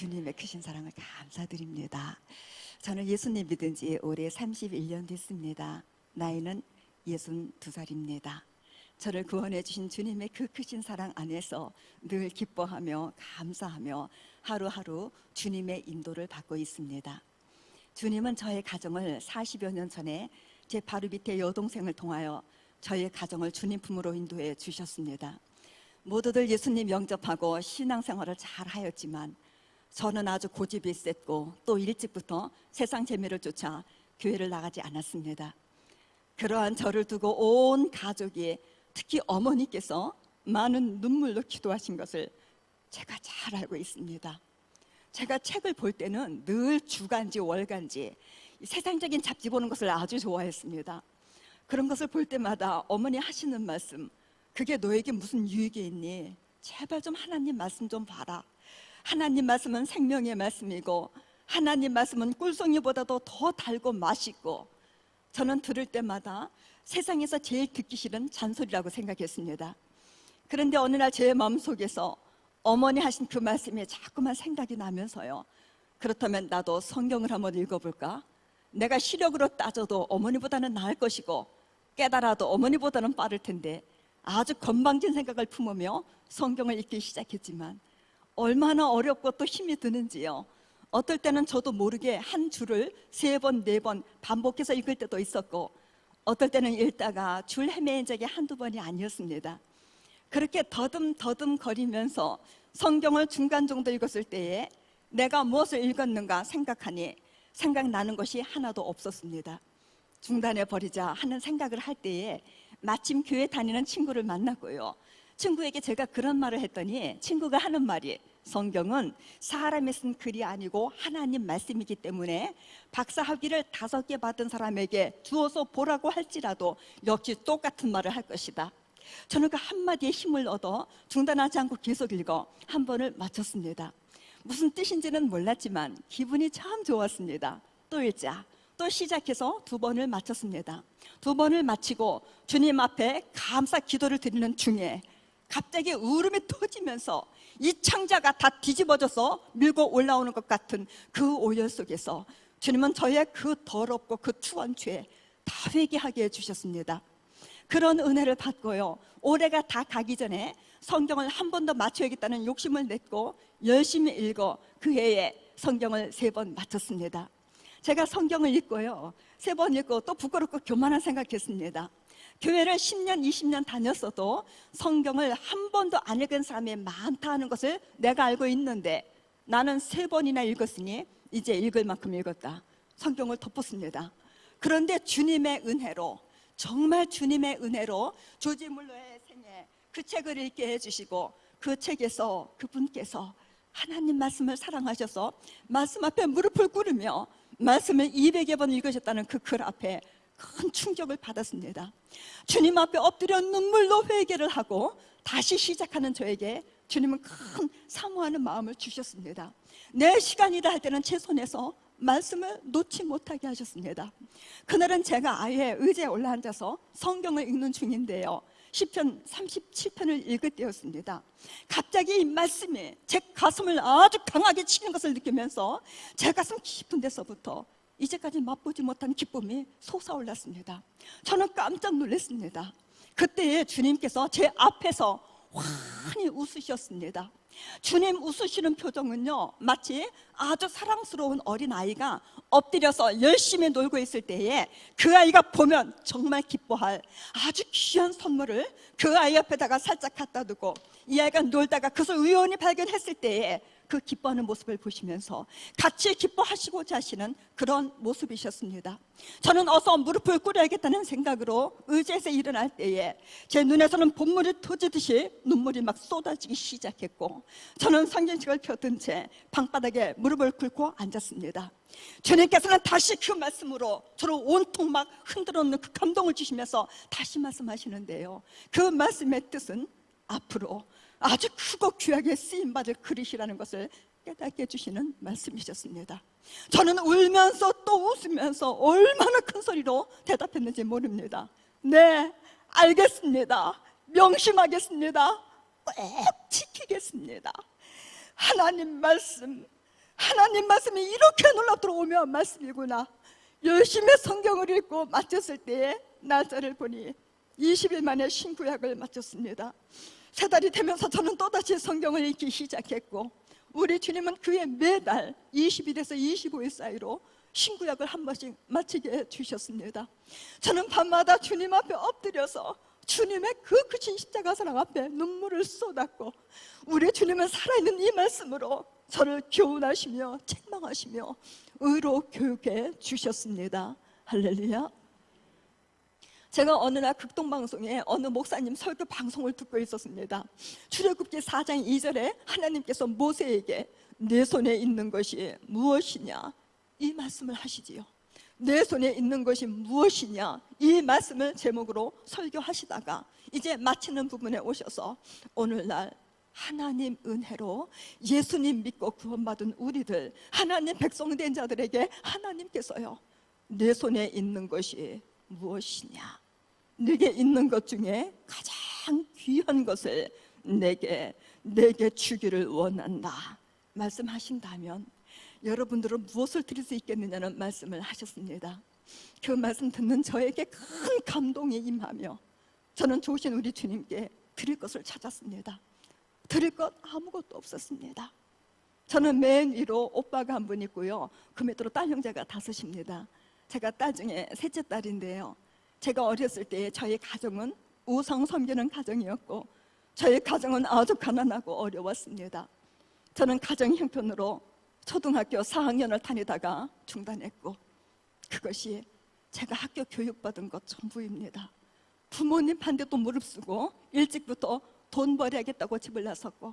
주님의 크신 사랑을 감사드립니다. 저는 예수님 믿은 지 올해 31년 됐습니다. 나이는 62살입니다. 저를 구원해 주신 주님의 그 크신 사랑 안에서 늘 기뻐하며 감사하며 하루하루 주님의 인도를 받고 있습니다. 주님은 저의 가정을 40여 년 전에 제 바로 밑에 여동생을 통하여 저의 가정을 주님 품으로 인도해 주셨습니다. 모두들 예수님 영접하고 신앙생활을 잘 하였지만 저는 아주 고집이 셌고 또 일찍부터 세상 재미를 쫓아 교회를 나가지 않았습니다. 그러한 저를 두고 온 가족이, 특히 어머니께서 많은 눈물로 기도하신 것을 제가 잘 알고 있습니다. 제가 책을 볼 때는 늘 주간지 월간지 세상적인 잡지 보는 것을 아주 좋아했습니다. 그런 것을 볼 때마다 어머니 하시는 말씀, 그게 너에게 무슨 유익이 있니? 제발 좀 하나님 말씀 좀 봐라. 하나님 말씀은 생명의 말씀이고 하나님 말씀은 꿀송이보다도 더 달고 맛있고, 저는 들을 때마다 세상에서 제일 듣기 싫은 잔소리라고 생각했습니다. 그런데 어느 날 제 마음속에서 어머니 하신 그 말씀이 자꾸만 생각이 나면서요, 그렇다면 나도 성경을 한번 읽어볼까? 내가 시력으로 따져도 어머니보다는 나을 것이고 깨달아도 어머니보다는 빠를 텐데, 아주 건방진 생각을 품으며 성경을 읽기 시작했지만 얼마나 어렵고 또 힘이 드는지요. 어떨 때는 저도 모르게 한 줄을 3번, 4번 반복해서 읽을 때도 있었고, 어떨 때는 읽다가 줄 헤매인 적이 한두 번이 아니었습니다. 그렇게 더듬더듬 거리면서 성경을 중간 정도 읽었을 때에 내가 무엇을 읽었는가 생각하니 생각나는 것이 하나도 없었습니다. 중단해 버리자 하는 생각을 할 때에 마침 교회 다니는 친구를 만났고요, 친구에게 제가 그런 말을 했더니 친구가 하는 말이, 성경은 사람이 쓴 글이 아니고 하나님 말씀이기 때문에 박사학위를 5개 받은 사람에게 주어서 보라고 할지라도 역시 똑같은 말을 할 것이다. 저는 그 한마디에 힘을 얻어 중단하지 않고 계속 읽어 한 번을 마쳤습니다. 무슨 뜻인지는 몰랐지만 기분이 참 좋았습니다. 또 읽자. 또 시작해서 2번을 마쳤습니다. 2번을 마치고 주님 앞에 감사 기도를 드리는 중에 갑자기 울음이 터지면서 이 창자가 다 뒤집어져서 밀고 올라오는 것 같은 그 오열 속에서 주님은 저의 그 더럽고 그 추한 죄 다 회개하게 해주셨습니다. 그런 은혜를 받고요, 올해가 다 가기 전에 성경을 한 번 더 맞춰야겠다는 욕심을 냈고 열심히 읽어 그 해에 성경을 3번 마쳤습니다. 제가 성경을 읽고요, 3번 읽고 또 부끄럽고 교만한 생각했습니다. 교회를 10년, 20년 다녔어도 성경을 한 번도 안 읽은 사람이 많다는 것을 내가 알고 있는데 나는 3번이나 읽었으니 이제 읽을 만큼 읽었다. 성경을 덮었습니다. 그런데 주님의 은혜로, 정말 주님의 은혜로 조지 물러의 생애 그 책을 읽게 해주시고 그 책에서 그분께서 하나님 말씀을 사랑하셔서 말씀 앞에 무릎을 꿇으며 말씀을 200여 번 읽으셨다는 그 글 앞에 큰 충격을 받았습니다. 주님 앞에 엎드려 눈물로 회개를 하고 다시 시작하는 저에게 주님은 큰 사모하는 마음을 주셨습니다. 내 시간이다 할 때는 제 손에서 말씀을 놓지 못하게 하셨습니다. 그날은 제가 아예 의자에 올라앉아서 성경을 읽는 중인데요, 시편 37편을 읽을 때였습니다. 갑자기 이 말씀이 제 가슴을 아주 강하게 치는 것을 느끼면서 제 가슴 깊은 데서부터 이제까지 맛보지 못한 기쁨이 솟아올랐습니다. 저는 깜짝 놀랐습니다. 그때에 주님께서 제 앞에서 환히 웃으셨습니다. 주님 웃으시는 표정은요, 마치 아주 사랑스러운 어린아이가 엎드려서 열심히 놀고 있을 때에 그 아이가 보면 정말 기뻐할 아주 귀한 선물을 그 아이 앞에다가 살짝 갖다 두고 이 아이가 놀다가 그것을 우연히 발견했을 때에 그 기뻐하는 모습을 보시면서 같이 기뻐하시고자 하시는 그런 모습이셨습니다. 저는 어서 무릎을 꿇어야겠다는 생각으로 의자에서 일어날 때에 제 눈에서는 봇물이 터지듯이 눈물이 막 쏟아지기 시작했고, 저는 성경책을 펴든 채 방바닥에 무릎을 꿇고 앉았습니다. 주님께서는 다시 그 말씀으로 저를 온통 막 흔들어 놓는 그 감동을 주시면서 다시 말씀하시는데요, 그 말씀의 뜻은 앞으로 아주 크고 귀하게 쓰임받을 그릇이라는 것을 깨닫게 해주시는 말씀이셨습니다. 저는 울면서 또 웃으면서 얼마나 큰 소리로 대답했는지 모릅니다. 네, 알겠습니다. 명심하겠습니다. 꼭 지키겠습니다. 하나님 말씀, 하나님 말씀이 이렇게 놀랍도록 오묘한 말씀이구나. 열심히 성경을 읽고 마쳤을 때에 날짜를 보니 20일 만에 신구약을 마쳤습니다. 세 달이 되면서 저는 또다시 성경을 읽기 시작했고, 우리 주님은 그의 매달 20일에서 25일 사이로 신구약을 한 번씩 마치게 해주셨습니다. 저는 밤마다 주님 앞에 엎드려서 주님의 그 크신 십자가 사랑 앞에 눈물을 쏟았고, 우리 주님은 살아있는 이 말씀으로 저를 교훈하시며 책망하시며 의로 교육해 주셨습니다. 할렐루야. 제가 어느 날 극동방송에 어느 목사님 설교 방송을 듣고 있었습니다. 출애굽기 4장 2절에 하나님께서 모세에게 내 손에 있는 것이 무엇이냐 이 말씀을 하시지요. 내 손에 있는 것이 무엇이냐 이 말씀을 제목으로 설교하시다가 이제 마치는 부분에 오셔서 오늘날 하나님 은혜로 예수님 믿고 구원받은 우리들, 하나님 백성된 자들에게 하나님께서요, 내 손에 있는 것이 무엇이냐, 네게 있는 것 중에 가장 귀한 것을 내게 주기를 원한다 말씀하신다면 여러분들은 무엇을 드릴 수 있겠느냐는 말씀을 하셨습니다. 그 말씀 듣는 저에게 큰 감동이 임하며 저는 좋으신 우리 주님께 드릴 것을 찾았습니다. 드릴 것 아무것도 없었습니다. 저는 맨 위로 오빠가 한 분 있고요, 그 밑으로 딸 형제가 5입니다. 제가 딸 중에 셋째 딸인데요, 제가 어렸을 때 저희 가정은 우상 섬기는 가정이었고 저희 가정은 아주 가난하고 어려웠습니다. 저는 가정 형편으로 초등학교 4학년을 다니다가 중단했고, 그것이 제가 학교 교육받은 것 전부입니다. 부모님 반대도 무릅쓰고 일찍부터 돈 벌여야겠다고 집을 나섰고,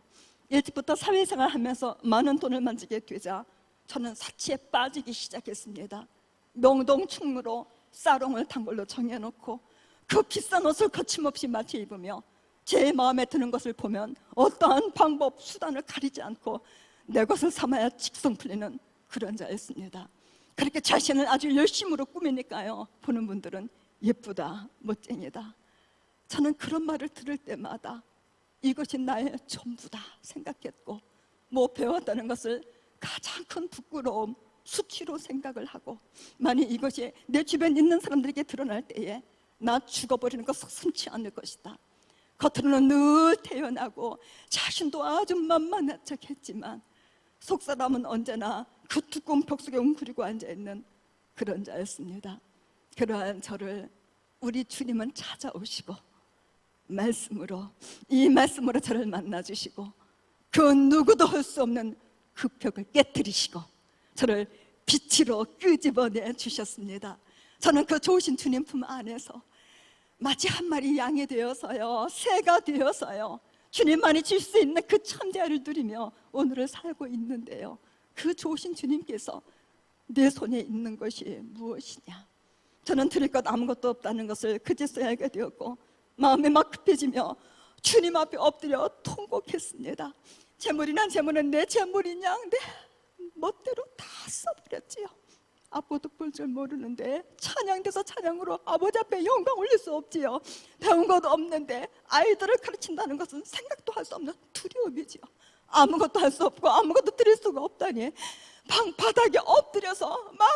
일찍부터 사회생활 하면서 많은 돈을 만지게 되자 저는 사치에 빠지기 시작했습니다. 명동충무로 사롱을 단골로 정해놓고 그 비싼 옷을 거침없이 맞춰 입으며 제 마음에 드는 것을 보면 어떠한 방법, 수단을 가리지 않고 내 것을 삼아야 직성 풀리는 그런 자였습니다. 그렇게 자신을 아주 열심으로 꾸미니까요, 보는 분들은 예쁘다, 멋쟁이다. 저는 그런 말을 들을 때마다 이것이 나의 전부다 생각했고, 배웠다는 것을 가장 큰 부끄러움, 수치로 생각을 하고, 만약 이것이 내 주변에 있는 사람들에게 드러날 때에 나 죽어버리는 거 서슴지 않을 것이다. 겉으로는 늘 태연하고 자신도 아주 만만한 척했지만 속사람은 언제나 그 두꺼운 벽 속에 웅크리고 앉아있는 그런 자였습니다. 그러한 저를 우리 주님은 찾아오시고 이 말씀으로 저를 만나주시고 그 누구도 할 수 없는 그 벽을 깨뜨리시고 저를 빛으로 끄집어내 주셨습니다. 저는 그 좋으신 주님 품 안에서 마치 한 마리 양이 되어서요, 새가 되어서요, 주님만이 줄 수 있는 그 참대를 누리며 오늘을 살고 있는데요, 그 좋으신 주님께서 내 손에 있는 것이 무엇이냐, 저는 드릴 것 아무것도 없다는 것을 그제서야 알게 되었고 마음이 막 급해지며 주님 앞에 엎드려 통곡했습니다. 재물이란 재물은 내 재물이냐, 내 멋대로 다 써버렸지요. 아무것도 볼 줄 모르는데 찬양돼서 찬양으로 아버지 앞에 영광 올릴 수 없지요. 배운 것도 없는데 아이들을 가르친다는 것은 생각도 할 수 없는 두려움이지요. 아무것도 할 수 없고 아무것도 드릴 수가 없다니 방 바닥에 엎드려서 막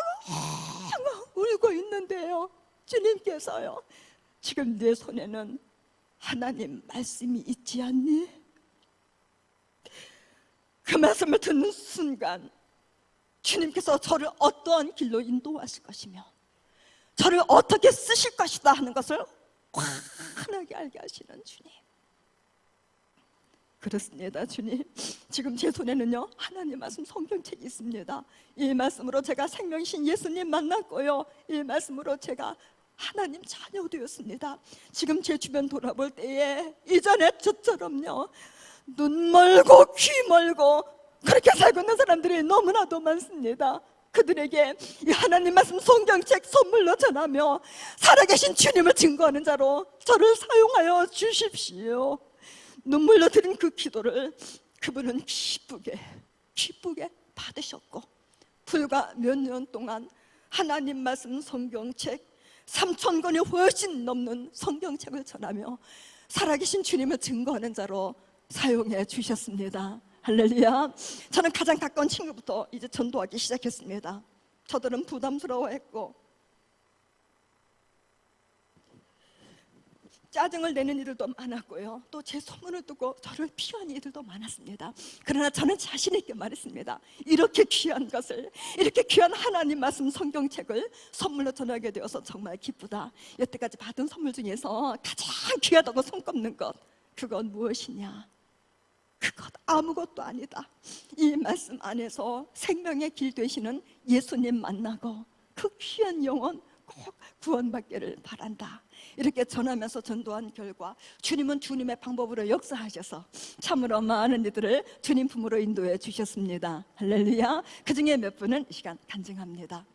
울고 있는데요, 주님께서요, 지금 내 손에는 하나님 말씀이 있지 않니? 그 말씀을 듣는 순간 주님께서 저를 어떠한 길로 인도하실 것이며 저를 어떻게 쓰실 것이다 하는 것을 환하게 알게 하시는 주님. 그렇습니다. 주님, 지금 제 손에는요 하나님 말씀 성경책이 있습니다. 이 말씀으로 제가 생명신 예수님 만났고요, 이 말씀으로 제가 하나님 자녀 되었습니다. 지금 제 주변 돌아볼 때에 이전에 저처럼요 눈 멀고 귀 멀고 그렇게 살고 있는 사람들이 너무나도 많습니다. 그들에게 이 하나님 말씀 성경책 선물로 전하며 살아계신 주님을 증거하는 자로 저를 사용하여 주십시오. 눈물로 드린 그 기도를 그분은 기쁘게 받으셨고, 불과 몇 년 동안 하나님 말씀 성경책 3,000권이 훨씬 넘는 성경책을 전하며 살아계신 주님을 증거하는 자로 사용해 주셨습니다. 할렐루야. 저는 가장 가까운 친구부터 이제 전도하기 시작했습니다. 저들은 부담스러워했고 짜증을 내는 이들도 많았고요, 또 제 소문을 듣고 저를 피하는 이들도 많았습니다. 그러나 저는 자신 있게 말했습니다. 이렇게 귀한 것을, 이렇게 귀한 하나님 말씀 성경책을 선물로 전하게 되어서 정말 기쁘다. 여태까지 받은 선물 중에서 가장 귀하다고 손꼽는 것, 그건 무엇이냐? 그것 아무것도 아니다. 이 말씀 안에서 생명의 길 되시는 예수님 만나고 그 귀한 영혼 꼭 구원받기를 바란다. 이렇게 전하면서 전도한 결과 주님은 주님의 방법으로 역사하셔서 참으로 많은 이들을 주님 품으로 인도해 주셨습니다. 할렐루야. 그 중에 몇 분은 이 시간 간증합니다.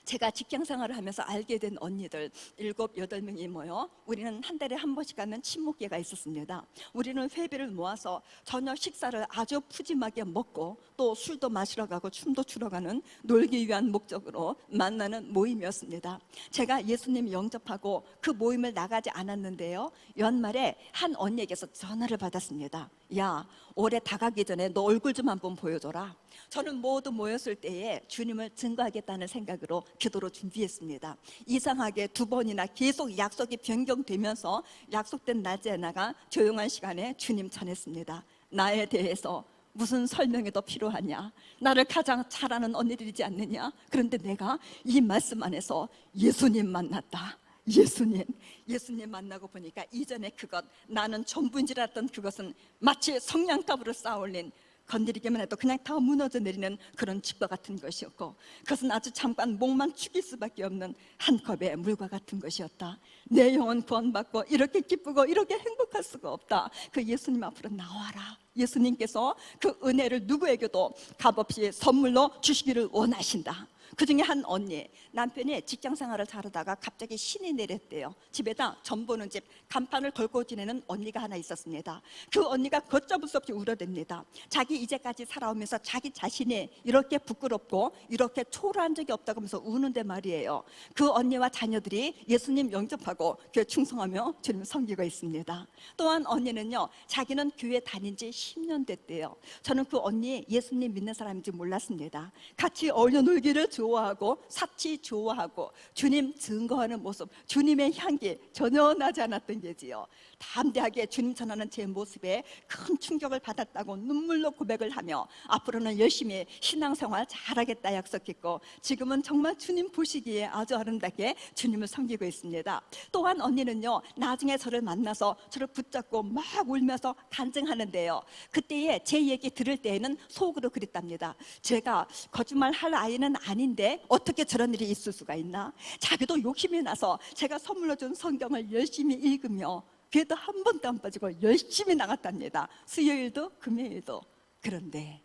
제가 직장생활을 하면서 알게 된 언니들 7, 8명이 모여 우리는 한 달에 한 번씩 가는 친목회가 있었습니다. 우리는 회비를 모아서 저녁 식사를 아주 푸짐하게 먹고 또 술도 마시러 가고 춤도 추러 가는 놀기 위한 목적으로 만나는 모임이었습니다. 제가 예수님 영접하고 그 모임을 나가지 않았는데요, 연말에 한 언니에게서 전화를 받았습니다. 야, 올해 다 가기 전에 너 얼굴 좀 한번 보여줘라. 저는 모두 모였을 때에 주님을 증거하겠다는 생각으로 기도로 준비했습니다. 이상하게 2번이나 계속 약속이 변경되면서 약속된 날짜에 나가 조용한 시간에 주님 전했습니다. 나에 대해서 무슨 설명이 더 필요하냐? 나를 가장 잘 아는 언니들이지 않느냐? 그런데 내가 이 말씀 안에서 예수님 만났다. 예수님 만나고 보니까 이전에 그것, 나는 전부인 줄 알았던 그것은 마치 성냥갑으로 쌓아올린, 건드리기만 해도 그냥 다 무너져 내리는 그런 집과 같은 것이었고, 그것은 아주 잠깐 목만 축일 수밖에 없는 한 컵의 물과 같은 것이었다. 내 영혼 구원받고 이렇게 기쁘고 이렇게 행복할 수가 없다. 그 예수님 앞으로 나와라. 예수님께서 그 은혜를 누구에게도 값없이 선물로 주시기를 원하신다. 그 중에 한 언니, 남편이 직장생활을 잘하다가 갑자기 신이 내렸대요. 집에다 전보는 집 간판을 걸고 지내는 언니가 하나 있었습니다. 그 언니가 걷잡을 수 없이 울어댑니다. 자기 이제까지 살아오면서 자기 자신이 이렇게 부끄럽고 이렇게 초라한 적이 없다고 하면서 우는데 말이에요. 그 언니와 자녀들이 예수님 영접하고 교회 충성하며 주님을 섬기고 있습니다. 또한 언니는요, 자기는 교회 다닌 지 10년 됐대요. 저는 그 언니 예수님 믿는 사람인지 몰랐습니다. 같이 어울려 놀기를 좋아하고 사치 좋아하고 주님 증거하는 모습, 주님의 향기 전혀 나지 않았던 게지요. 담대하게 주님 전하는 제 모습에 큰 충격을 받았다고 눈물로 고백을 하며 앞으로는 열심히 신앙생활 잘하겠다 약속했고, 지금은 정말 주님 보시기에 아주 아름답게 주님을 섬기고 있습니다. 또한 언니는요, 나중에 저를 만나서 저를 붙잡고 막 울면서 간증하는데요, 그때에 제 얘기 들을 때에는 속으로 그랬답니다. 제가 거짓말 할 아이는 아닌데 어떻게 저런 일이 있을 수가 있나? 자기도 욕심이 나서 제가 선물로 준 성경을 열심히 읽으며 교회도 한 번도 안 빠지고 열심히 나갔답니다. 수요일도 금요일도. 그런데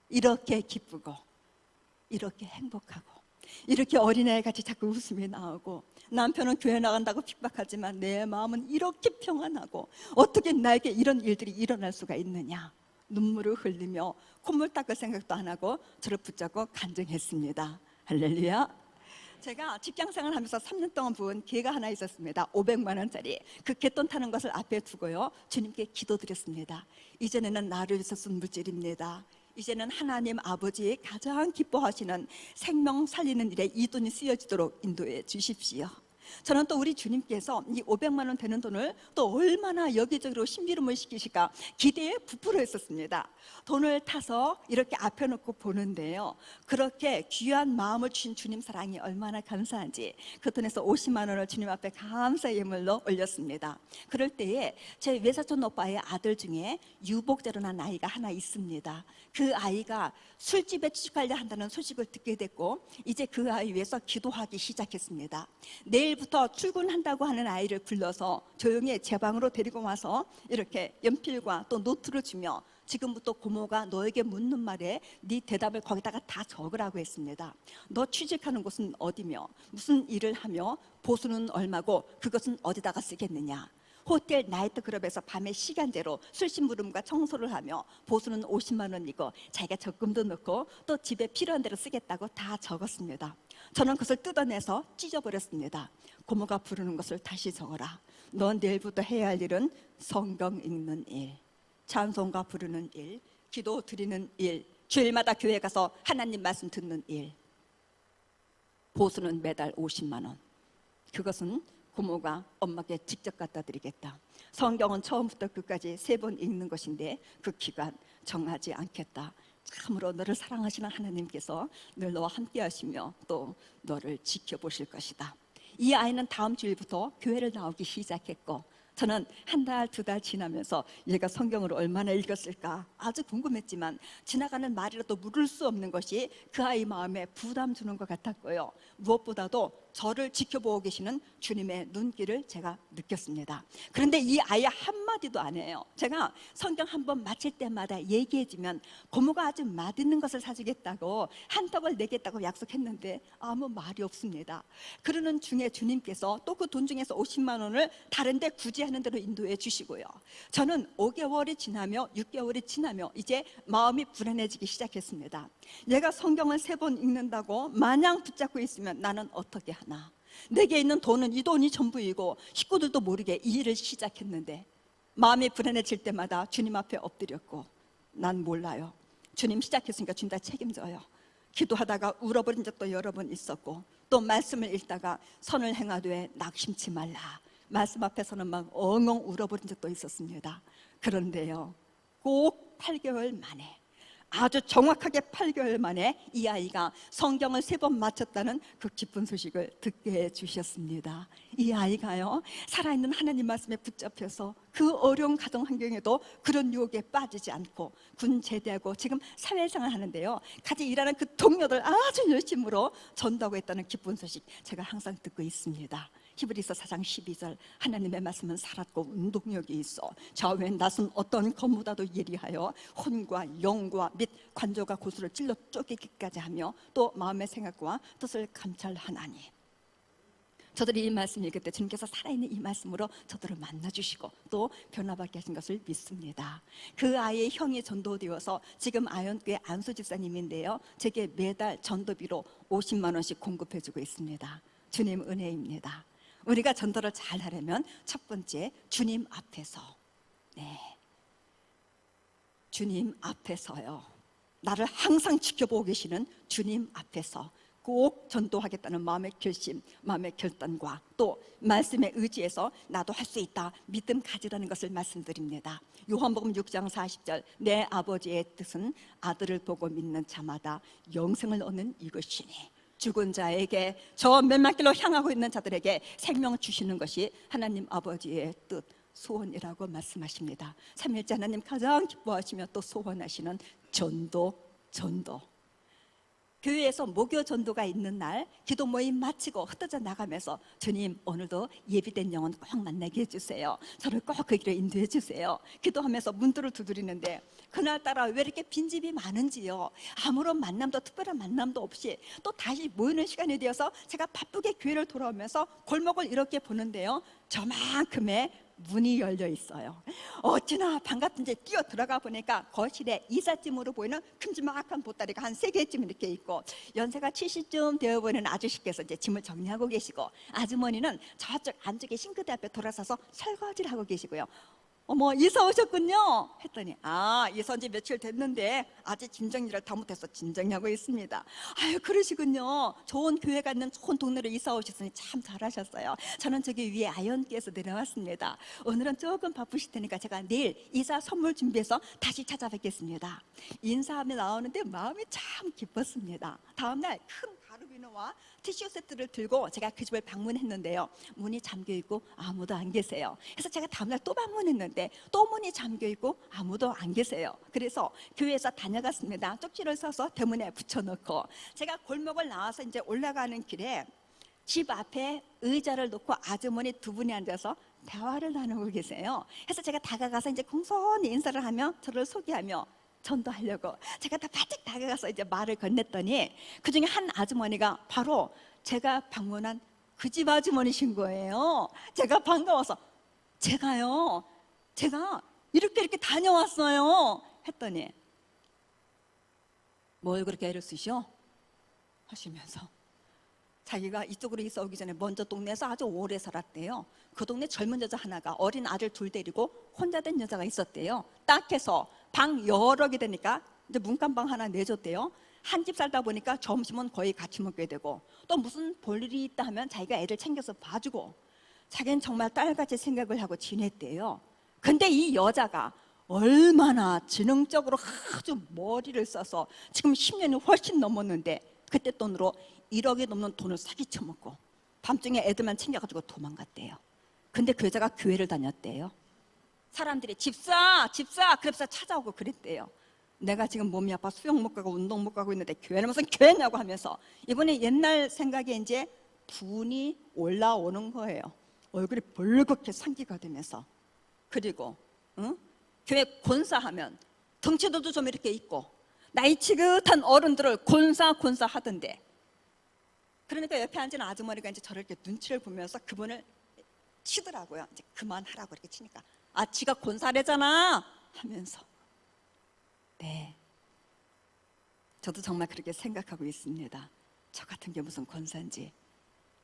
이렇게 기쁘고 이렇게 행복하고 이렇게 어린아이같이 자꾸 웃음이 나오고, 남편은 교회 나간다고 핍박하지만 내 마음은 이렇게 평안하고 어떻게 나에게 이런 일들이 일어날 수가 있느냐? 눈물을 흘리며 콧물 닦을 생각도 안 하고 저를 붙잡고 간증했습니다. 할렐루야. 제가 직장생활 하면서 3년 동안 부은 개가 하나 있었습니다. 500만 원짜리. 그 개돈 타는 것을 앞에 두고요, 주님께 기도드렸습니다. 이전에는 나를 위해서 쓴 물질입니다. 이제는 하나님 아버지 가장 기뻐하시는 생명 살리는 일에 이 돈이 쓰여지도록 인도해 주십시오. 저는 또 우리 주님께서 이 500만 원 되는 돈을 또 얼마나 여기저기로 심부름을 시키실까 기대에 부풀어 있었습니다. 돈을 타서 이렇게 앞에 놓고 보는데요, 그렇게 귀한 마음을 주신 주님 사랑이 얼마나 감사한지 그 돈에서 50만 원을 주님 앞에 감사 예물로 올렸습니다. 그럴 때에 제 외사촌 오빠의 아들 중에 유복제로 난 아이가 하나 있습니다. 그 아이가 술집에 취직하려 한다는 소식을 듣게 됐고, 이제 그 아이 위해서 기도하기 시작했습니다. 내일부터 출근한다고 하는 아이를 불러서 조용히 제 방으로 데리고 와서 이렇게 연필과 또 노트를 주며 지금부터 고모가 너에게 묻는 말에 네 대답을 거기다가 다 적으라고 했습니다. 너 취직하는 곳은 어디며 무슨 일을 하며 보수는 얼마고 그것은 어디다가 쓰겠느냐? 호텔 나이트클럽에서 밤에 시간제로 술심부름과 청소를 하며 보수는 50만 원이고 자기가 적금도 넣고 또 집에 필요한 대로 쓰겠다고 다 적었습니다. 저는 그것을 뜯어내서 찢어버렸습니다. 고모가 부르는 것을 다시 적어라. 넌 내일부터 해야 할 일은 성경 읽는 일. 찬송가 부르는 일, 기도 드리는 일, 주일마다 교회 가서 하나님 말씀 듣는 일. 보수는 매달 50만 원. 그것은 부모가 엄마께 직접 갖다 드리겠다. 성경은 처음부터 끝까지 3번 읽는 것인데 그 기간 정하지 않겠다. 참으로 너를 사랑하시는 하나님께서 늘 너와 함께 하시며 또 너를 지켜보실 것이다. 이 아이는 다음 주일부터 교회를 나오기 시작했고, 저는 한 달, 2달 지나면서 얘가 성경을 얼마나 읽었을까 아주 궁금했지만 지나가는 말이라도 물을 수 없는 것이 그 아이 마음에 부담 주는 것 같았고요. 무엇보다도 저를 지켜보고 계시는 주님의 눈길을 제가 느꼈습니다. 그런데 이 아이 한마디도 안 해요. 제가 성경 한번 마칠 때마다 얘기해주면 고모가 아주 맛있는 것을 사주겠다고, 한턱을 내겠다고 약속했는데 아무 말이 없습니다. 그러는 중에 주님께서 또 그 돈 중에서 50만 원을 다른 데 굳이 하는 대로 인도해 주시고요. 저는 5개월이 지나며 6개월이 지나며 이제 마음이 불안해지기 시작했습니다. 얘가 성경을 3번 읽는다고 마냥 붙잡고 있으면 나는 어떻게 하나. 내게 있는 돈은 이 돈이 전부이고 식구들도 모르게 이 일을 시작했는데 마음이 불안해질 때마다 주님 앞에 엎드렸고, 난 몰라요. 주님 시작했으니까 주님 다 책임져요. 기도하다가 울어버린 적도 여러 번 있었고, 또 말씀을 읽다가 선을 행하되 낙심치 말라, 말씀 앞에서는 막 엉엉 울어버린 적도 있었습니다. 그런데요, 꼭 8개월 만에, 아주 정확하게 8개월 만에 이 아이가 성경을 3번 마쳤다는 그 기쁜 소식을 듣게 해주셨습니다. 이 아이가요, 살아있는 하나님 말씀에 붙잡혀서 그 어려운 가정 환경에도 그런 유혹에 빠지지 않고 군 제대하고 지금 사회생활 하는데요, 같이 일하는 그 동료들 아주 열심으로 전도하고 있다는 기쁜 소식 제가 항상 듣고 있습니다. 히브리서 4장 12절, 하나님의 말씀은 살았고 운동력이 있어 좌우의 낯은 어떤 검보다도 예리하여 혼과 영과 및 관조가 고수를 찔러 쪼개기까지 하며 또 마음의 생각과 뜻을 감찰하나니. 저들이 이 말씀 읽을 때 주님께서 살아있는 이 말씀으로 저들을 만나주시고 또 변화받게 하신 것을 믿습니다. 그 아이의 형이 전도되어서 지금 아현교회 안수 집사님인데요, 제게 매달 전도비로 50만 원씩 공급해주고 있습니다. 주님 은혜입니다. 우리가 전도를 잘 하려면 첫 번째, 주님 앞에서, 주님 앞에서요, 나를 항상 지켜보고 계시는 주님 앞에서 꼭 전도하겠다는 마음의 결심, 마음의 결단과 또 말씀에 의지해서 나도 할 수 있다 믿음 가지라는 것을 말씀드립니다. 요한복음 6장 40절, 내 아버지의 뜻은 아들을 보고 믿는 자마다 영생을 얻는 이것이니 죽은 자에게, 저 멸망길로 향하고 있는 자들에게 생명 주시는 것이 하나님 아버지의 뜻, 소원이라고 말씀하십니다. 삼위일체 하나님 가장 기뻐하시며 또 소원하시는 전도. 교회에서 목요 전도가 있는 날 기도 모임 마치고 흩어져 나가면서 주님 오늘도 예비된 영혼 꼭 만나게 해주세요, 저를 꼭 그 길에 인도해 주세요 기도하면서 문들을 두드리는데 그날따라 왜 이렇게 빈집이 많은지요. 아무런 만남도, 특별한 만남도 없이 또 다시 모이는 시간이 되어서 제가 바쁘게 교회를 돌아오면서 골목을 이렇게 보는데요, 저만큼의 문이 열려 있어요. 어찌나 반갑든지 뛰어 들어가 보니까 거실에 이삿짐으로 보이는 큼지막한 보따리가 한 3개쯤 이렇게 있고, 연세가 70쯤 되어 보이는 아저씨께서 이제 짐을 정리하고 계시고, 아주머니는 저쪽 안쪽에 싱크대 앞에 돌아서서 설거지를 하고 계시고요. 어머, 이사 오셨군요 했더니, 이사 온 지 며칠 됐는데 아직 짐 정리를 다 못해서 짐 정리하고 있습니다. 아유, 그러시군요. 좋은 교회가 있는 좋은 동네로 이사 오셨으니 참 잘하셨어요. 저는 저기 위에 아현교에서 내려왔습니다. 오늘은 조금 바쁘실 테니까 제가 내일 이사 선물 준비해서 다시 찾아뵙겠습니다. 인사하며 나오는데 마음이 참 기뻤습니다. 다음날 큰 가루비누와 티슈 세트를 들고 제가 그 집을 방문했는데요, 문이 잠겨있고 아무도 안 계세요. 그래서 제가 다음날 또 방문했는데 또 문이 잠겨있고 아무도 안 계세요. 그래서 교회에서 다녀갔습니다. 쪽지를 써서 대문에 붙여놓고 제가 골목을 나와서 이제 올라가는 길에 집 앞에 의자를 놓고 아주머니 2분이 앉아서 대화를 나누고 계세요. 그래서 제가 다가가서 이제 공손히 인사를 하며 저를 소개하며 전도하려고 제가 다 바짝 다가가서 이제 말을 건넸더니 그 중에 한 아주머니가 바로 제가 방문한 그 집 아주머니신 거예요. 제가 반가워서 제가 이렇게 다녀왔어요 했더니, 뭘 그렇게 애를 쓰셔? 하시면서 자기가 이쪽으로 이사 오기 전에 먼저 동네에서 아주 오래 살았대요. 그 동네 젊은 여자 하나가 어린 아들 둘 데리고 혼자 된 여자가 있었대요. 딱 해서 방 여러 개 되니까 이제 문간방 하나 내줬대요. 한 집 살다 보니까 점심은 거의 같이 먹게 되고, 또 무슨 볼일이 있다 하면 자기가 애들 챙겨서 봐주고, 자기는 정말 딸같이 생각을 하고 지냈대요. 근데 이 여자가 얼마나 지능적으로 아주 머리를 써서 지금 10년이 훨씬 넘었는데, 그때 돈으로 1억이 넘는 돈을 사기쳐 먹고 밤중에 애들만 챙겨가지고 도망갔대요. 근데 그 여자가 교회를 다녔대요. 사람들이 집사 그래서 찾아오고 그랬대요. 내가 지금 몸이 아파 수영 못 가고 운동 못 가고 있는데 교회는 무슨 교회냐고 하면서, 이분이 옛날 생각에 이제 분이 올라오는 거예요. 얼굴이 벌겋게 상기가 되면서. 그리고 교회 권사하면 덩치들도 좀 이렇게 있고 나이 지긋한 어른들을 권사 하던데, 그러니까 옆에 앉은 아주머니가 이제 저를 이렇게 눈치를 보면서 그분을 치더라고요. 이제 그만하라고 이렇게 치니까, 아, 지가 권사래잖아 하면서. 네, 저도 정말 그렇게 생각하고 있습니다. 저 같은 게 무슨 권사인지.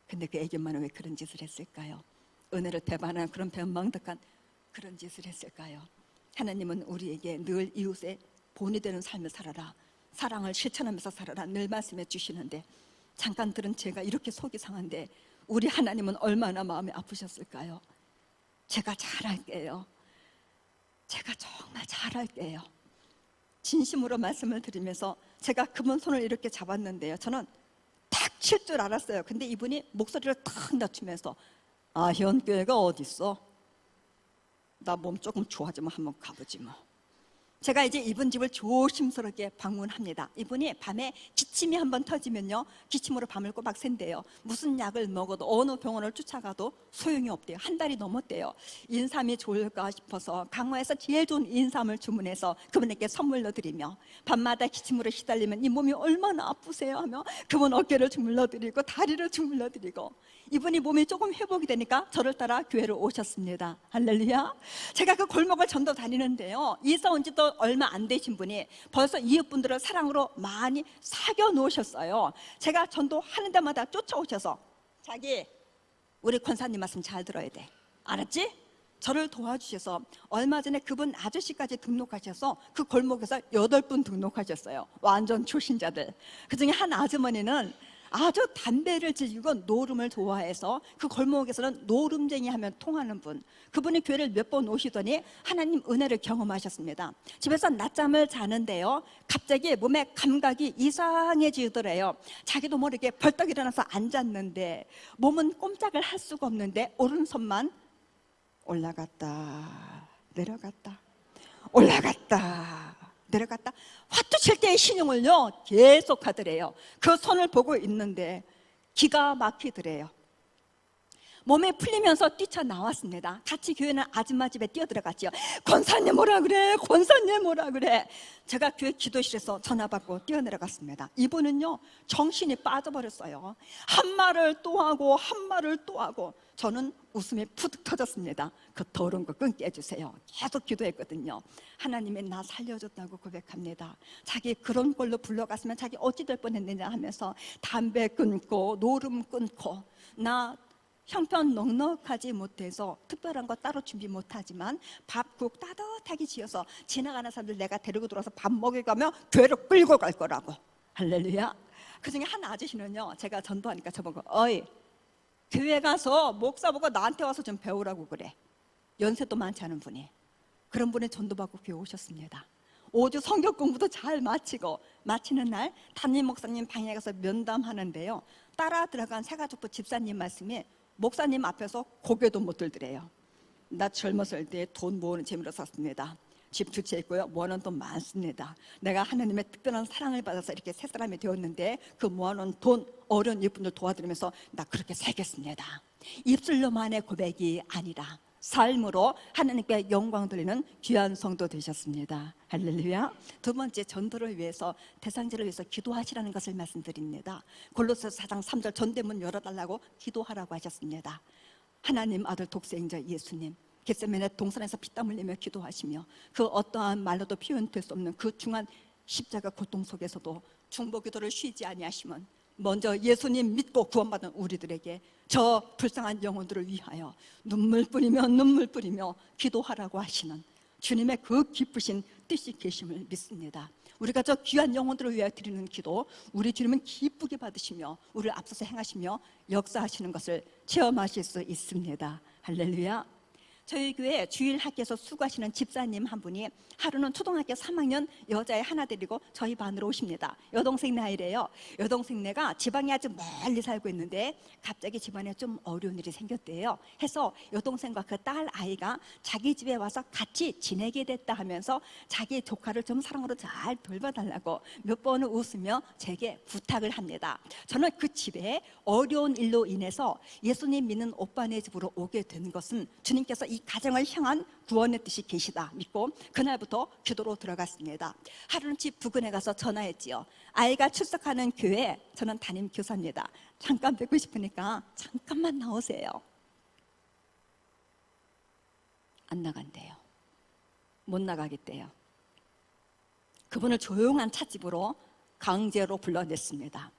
근데 그 애견만은 왜 그런 짓을 했을까요? 은혜를 배반하는 그런 변망덕한 그런 짓을 했을까요? 하나님은 우리에게 늘 이웃의 본이 되는 삶을 살아라, 사랑을 실천하면서 살아라 늘 말씀해 주시는데, 잠깐 들은 제가 이렇게 속이 상한데 우리 하나님은 얼마나 마음이 아프셨을까요? 제가 잘할게요. 제가 정말 잘할게요. 진심으로 말씀을 드리면서 제가 그분 손을 이렇게 잡았는데요, 저는 탁 칠 줄 알았어요. 근데 이분이 목소리를 탁 낮추면서, 아, 현교회가 어딨어? 나 몸 조금 좋아지면 한번 가보지 뭐. 제가 이제 이분 집을 조심스럽게 방문합니다. 이분이 밤에 기침이 한번 터지면요, 기침으로 밤을 꼬박 샌대요. 무슨 약을 먹어도 어느 병원을 쫓아가도 소용이 없대요. 한 달이 넘었대요. 인삼이 좋을까 싶어서 강화에서 제일 좋은 인삼을 주문해서 그분에게 선물로 드리며, 밤마다 기침으로 시달리면 이 몸이 얼마나 아프세요 하며 그분 어깨를 주물러 드리고 다리를 주물러 드리고, 이분이 몸이 조금 회복이 되니까 저를 따라 교회로 오셨습니다. 할렐루야. 제가 그 골목을 전도 다니는데요, 이사 온 지도 얼마 안 되신 분이 벌써 이웃분들을 사랑으로 많이 사귀어 놓으셨어요. 제가 전도하는 데마다 쫓아오셔서, 자기 우리 권사님 말씀 잘 들어야 돼, 알았지? 저를 도와주셔서 얼마 전에 그분 아저씨까지 등록하셔서 그 골목에서 8분 등록하셨어요. 완전 초신자들. 그중에 한 아주머니는 아주 담배를 즐기고 노름을 좋아해서 그 골목에서는 노름쟁이 하면 통하는 분, 그분이 교회를 몇 번 오시더니 하나님 은혜를 경험하셨습니다. 집에서 낮잠을 자는데요, 갑자기 몸에 감각이 이상해지더래요. 자기도 모르게 벌떡 일어나서 앉았는데 몸은 꼼짝을 할 수가 없는데 오른손만 올라갔다 내려갔다 올라갔다 내려갔다 화투 칠 때의 신용을요 계속 하더래요. 그 손을 보고 있는데 기가 막히더래요. 몸에 풀리면서 뛰쳐나왔습니다. 같이 교회는 아줌마 집에 뛰어들어갔지요. 권사님 뭐라 그래, 권사님 뭐라 그래. 제가 교회 기도실에서 전화 받고 뛰어내려갔습니다. 이분은요 정신이 빠져버렸어요. 한 말을 또 하고 한 말을 또 하고, 저는 웃음이 푸득 터졌습니다. 그 더러운 거 끊게 해주세요. 계속 기도했거든요. 하나님이 나 살려줬다고 고백합니다. 자기 그런 걸로 불러갔으면 자기 어찌 될 뻔했느냐 하면서 담배 끊고 노름 끊고, 나 형편 넉넉하지 못해서 특별한 거 따로 준비 못하지만 밥국 따뜻하게 지어서 지나가는 사람들 내가 데리고 들어와서 밥 먹여가며 교회로 끌고 갈 거라고. 할렐루야. 그중에 한 아저씨는요, 제가 전도하니까 저보고, 어이, 교회 가서 목사 보고 나한테 와서 좀 배우라고 그래. 연세도 많지 않은 분이, 그런 분이 전도받고 교회 오셨습니다. 5주 성경 공부도 잘 마치고, 마치는 날 담임 목사님 방에 가서 면담하는데요, 따라 들어간 새가족부 집사님 말씀이 목사님 앞에서 고개도 못 들더래요. 나 젊었을 때 돈 모으는 재미로 샀습니다. 집 두 채 있고요, 모아놓은 돈 많습니다. 내가 하나님의 특별한 사랑을 받아서 이렇게 새 사람이 되었는데 그 모아놓은 돈 어려운 이분들 도와드리면서 나 그렇게 살겠습니다. 입술로만의 고백이 아니라 삶으로 하나님께 영광 돌리는 귀한 성도 되셨습니다. 할렐루야. 두 번째, 전도를 위해서, 대상자를 위해서 기도하시라는 것을 말씀드립니다. 골로새서 4장 3절 전대문 열어달라고 기도하라고 하셨습니다. 하나님 아들 독생자 예수님, 겟세마네 동산에서 피땀 흘리며 기도하시며 그 어떠한 말로도 표현될 수 없는 그 중한 십자가 고통 속에서도 중보 기도를 쉬지 아니하시면 먼저 예수님 믿고 구원받은 우리들에게 저 불쌍한 영혼들을 위하여 눈물 뿌리며 기도하라고 하시는 주님의 그 기쁘신 뜻이 계심을 믿습니다. 우리가 저 귀한 영혼들을 위하여 드리는 기도, 우리 주님은 기쁘게 받으시며 우리를 앞서서 행하시며 역사하시는 것을 체험하실 수 있습니다. 할렐루야. 저희 교회 주일 학교에서 수고하시는 집사님 한 분이 하루는 초등학교 3학년 여자애 하나 데리고 저희 반으로 오십니다. 여동생 아이래요. 여동생네가 지방에 아주 멀리 살고 있는데 갑자기 집안에 좀 어려운 일이 생겼대요. 해서 여동생과 그 딸 아이가 자기 집에 와서 같이 지내게 됐다 하면서 자기 조카를 좀 사랑으로 잘 돌봐달라고 몇 번을 웃으며 제게 부탁을 합니다. 저는 그 집에 어려운 일로 인해서 예수님 믿는 오빠네 집으로 오게 된 것은 주님께서 이 가정을 향한 구원의 뜻이 계시다 믿고 그날부터 기도로 들어갔습니다. 하루는 집 부근에 가서 전화했지요. 아이가 출석하는 교회, 저는 담임 교사입니다. 잠깐 뵙고 싶으니까 잠깐만 나오세요. 안 나간대요. 못 나가겠대요. 그분을 조용한 찻집으로 강제로 불러냈습니다.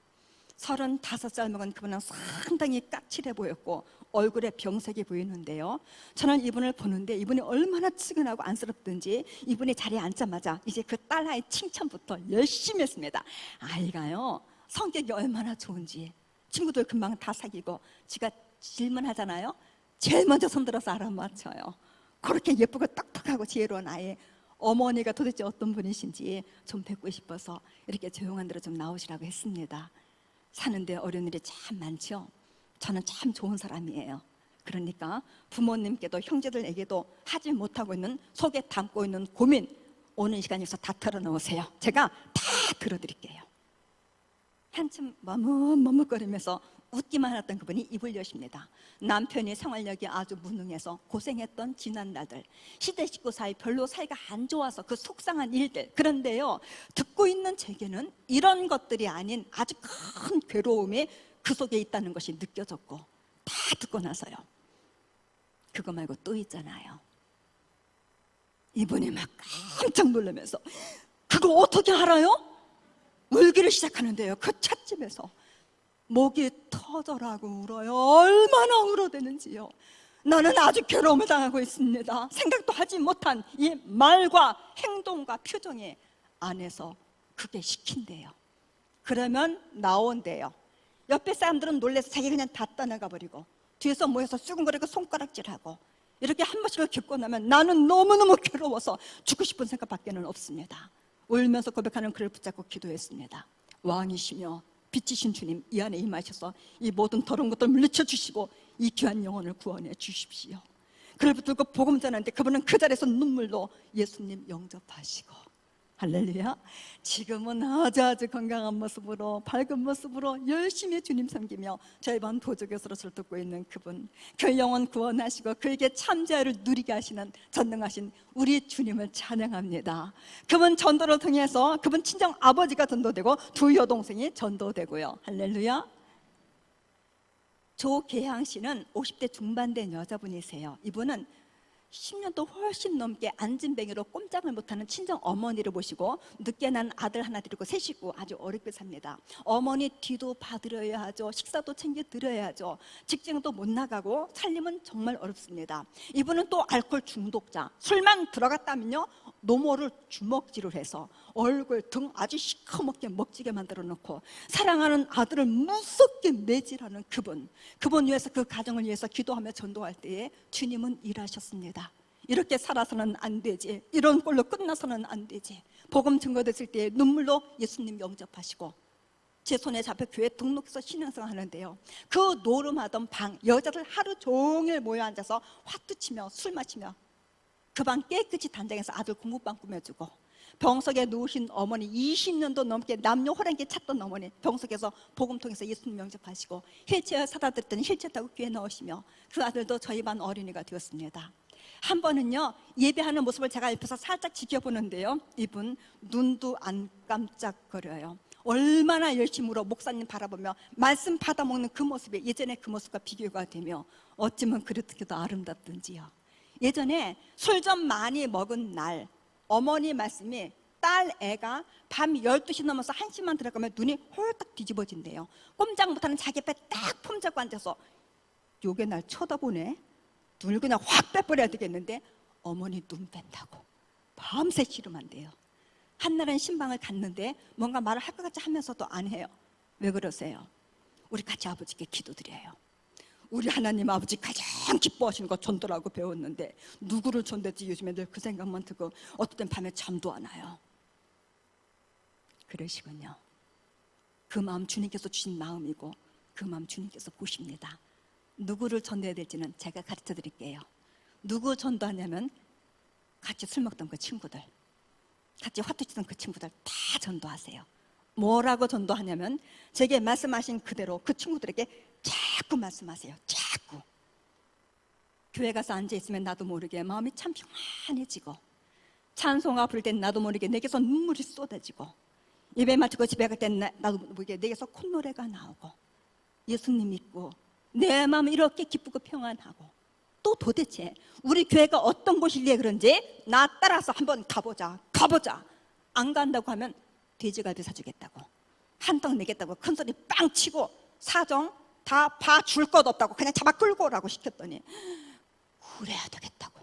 35살 먹은 그분은 상당히 까칠해 보였고 얼굴에 병색이 보이는데요. 저는 이분을 보는데 이분이 얼마나 측은하고 안쓰럽든지 이분이 자리에 앉자마자 이제 그 딸아이 칭찬부터 열심히 했습니다. 아이가요 성격이 얼마나 좋은지 친구들 금방 다 사귀고 지가 질문하잖아요. 제일 먼저 손들어서 알아맞혀요. 그렇게 예쁘고 똑똑하고 지혜로운 아이 어머니가 도대체 어떤 분이신지 좀 뵙고 싶어서 이렇게 조용한 데로 좀 나오시라고 했습니다. 사는데 어려운 일이 참 많죠. 저는 참 좋은 사람이에요. 그러니까 부모님께도 형제들에게도 하지 못하고 있는 속에 담고 있는 고민 오는 시간에서 다 털어놓으세요. 제가 다 들어드릴게요. 한참 머뭇머뭇거리면서 웃기만 했던 그분이 입을 여십니다. 남편이 생활력이 아주 무능해서 고생했던 지난 날들, 시대 식구 사이 별로 사이가 안 좋아서 그 속상한 일들. 그런데요 듣고 있는 제게는 이런 것들이 아닌 아주 큰 괴로움이 그 속에 있다는 것이 느껴졌고 다 듣고 나서요 그거 말고 또 있잖아요. 이분이 막 깜짝 놀라면서 그거 어떻게 알아요? 울기를 시작하는데요. 그 찻집에서 목이 터져라고 울어요. 얼마나 울어대는지요. 나는 아주 괴로움을 당하고 있습니다. 생각도 하지 못한 이 말과 행동과 표정이 안에서 그게 시킨대요. 그러면 나온대요. 옆에 사람들은 놀라서 자기 그냥 다 떠나가 버리고 뒤에서 모여서 수근거리고 손가락질하고 이렇게 한 번씩을 겪고 나면 나는 너무너무 괴로워서 죽고 싶은 생각밖에는 없습니다. 울면서 고백하는 그를 붙잡고 기도했습니다. 왕이시며 빛이신 주님, 이 안에 임하셔서 이 모든 더러운 것들 물리쳐 주시고 이 귀한 영혼을 구원해 주십시오. 그를 붙들고 복음 전하는데 그분은 그 자리에서 눈물로 예수님 영접하시고 할렐루야. 지금은 아주 건강한 모습으로 밝은 모습으로 열심히 주님 섬기며 저희 반 보조교사로서 듣고 있는 그분, 그 영혼 구원하시고 그에게 참 자유를 누리게 하시는 전능하신 우리 주님을 찬양합니다. 그분 전도를 통해서 그분 친정 아버지가 전도되고 두 여동생이 전도되고요. 할렐루야. 조계향 씨는 50대 중반 된 여자분이세요. 이분은 10년도 훨씬 넘게 안진뱅이로 꼼짝을 못하는 친정 어머니를 모시고 늦게 난 아들 하나 데리고 세 식구 아주 어렵게 삽니다. 어머니 뒤도 봐드려야 하죠. 식사도 챙겨드려야 하죠. 직장도 못 나가고 살림은 정말 어렵습니다. 이분은 또 알코올 중독자. 술만 들어갔다면요 노모를 주먹질을 해서 얼굴 등 아주 시커멓게 먹지게 만들어 놓고 사랑하는 아들을 무섭게 매질하는 그분 위해서 그 가정을 위해서 기도하며 전도할 때에 주님은 일하셨습니다. 이렇게 살아서는 안 되지, 이런 꼴로 끝나서는 안 되지. 복음 증거됐을 때 눈물로 예수님 영접하시고 제 손에 잡혀 교회 등록해서 신앙생활 하는데요, 그 노름하던 방 여자들 하루 종일 모여 앉아서 화투 치며 술 마시며 그 방 깨끗이 단장해서 아들 공부방 꾸며주고 병석에 누우신 어머니 20년도 넘게 남녀 호랑이 찾던 어머니 병석에서 복음 통해서 예수님 영접하시고 휠체어 사다 드렸더니 휠체어 타고 교회 넣으시며 그 아들도 저희 반 어린이가 되었습니다. 한 번은요 예배하는 모습을 제가 옆에서 살짝 지켜보는데요, 이분 눈도 안 깜짝거려요. 얼마나 열심히 울어 목사님 바라보며 말씀 받아먹는 그 모습이 예전에 그 모습과 비교가 되며 어찌면 그렇게도 아름답든지요. 예전에 술 좀 많이 먹은 날 어머니 말씀이 딸 애가 밤 12시 넘어서 1시만 들어가면 눈이 홀딱 뒤집어진대요. 꼼짝 못하는 자기 옆에 딱 폼잡고 앉아서 요게 날 쳐다보네. 눈을 그냥 확 빼버려야 되겠는데 어머니 눈 뺀다고 밤새 씨름한대요. 한날은 신방을 갔는데 뭔가 말을 할 것 같이 하면서도 안 해요. 왜 그러세요? 우리 같이 아버지께 기도드려요. 우리 하나님 아버지 가장 기뻐하시는 거 전도라고 배웠는데 누구를 전도했지 요즘에 늘 그 생각만 들고 어떨 땐 밤에 잠도 안 와요. 그러시군요. 그 마음 주님께서 주신 마음이고 그 마음 주님께서 보십니다. 누구를 전도해야 될지는 제가 가르쳐 드릴게요. 누구 전도하냐면 같이 술 먹던 그 친구들, 같이 화투 치던 그 친구들 다 전도하세요. 뭐라고 전도하냐면 제게 말씀하신 그대로 그 친구들에게 자꾸 말씀하세요. 자꾸. 교회 가서 앉아있으면 나도 모르게 마음이 참 평안해지고 찬송가 부를 땐 나도 모르게 내게서 눈물이 쏟아지고 예배 마치고 집에 갈 땐 나도 모르게 내게서 콧노래가 나오고 예수님 믿고 내 마음이 이렇게 기쁘고 평안하고 또 도대체 우리 교회가 어떤 곳이기에 그런지 나 따라서 한번 가보자. 안 간다고 하면 돼지갈비 사주겠다고 한턱 내겠다고 큰소리 빵 치고 사정 다 봐줄 것 없다고 그냥 잡아 끌고 오라고 시켰더니 그래야 되겠다고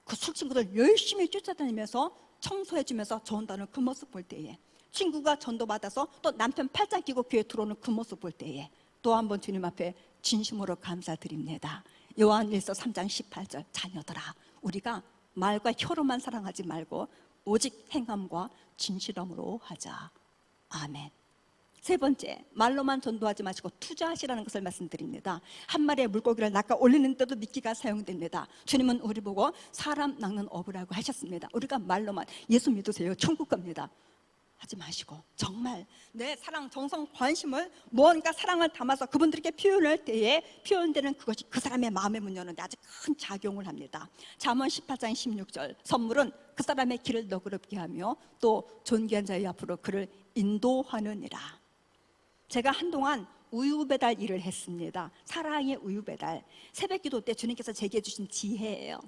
그 술친구들 열심히 쫓아다니면서 청소해주면서 전도하는 그 모습 볼 때에 친구가 전도받아서 또 남편 팔짱 끼고 교회 들어오는 그 모습 볼 때에 또 한 번 주님 앞에 진심으로 감사드립니다. 요한일서 3장 18절 자녀들아 우리가 말과 혀로만 사랑하지 말고 오직 행함과 진실함으로 하자. 아멘. 세 번째, 말로만 전도하지 마시고 투자하시라는 것을 말씀드립니다. 한 마리의 물고기를 낚아 올리는 데도 미끼가 사용됩니다. 주님은 우리 보고 사람 낚는 어부라고 하셨습니다. 우리가 말로만 예수 믿으세요 천국 갑니다 하지 마시고 정말 내 사랑, 정성, 관심을 뭔가 사랑을 담아서 그분들에게 표현할 때에 표현되는 그것이 그 사람의 마음의 문 여는데 아주 큰 작용을 합니다. 잠언 18장 16절 선물은 그 사람의 길을 너그럽게 하며 또 존귀한 자의 앞으로 그를 인도하느니라. 제가 한동안 우유 배달 일을 했습니다. 사랑의 우유 배달. 새벽 기도 때 주님께서 제게 주신 지혜예요.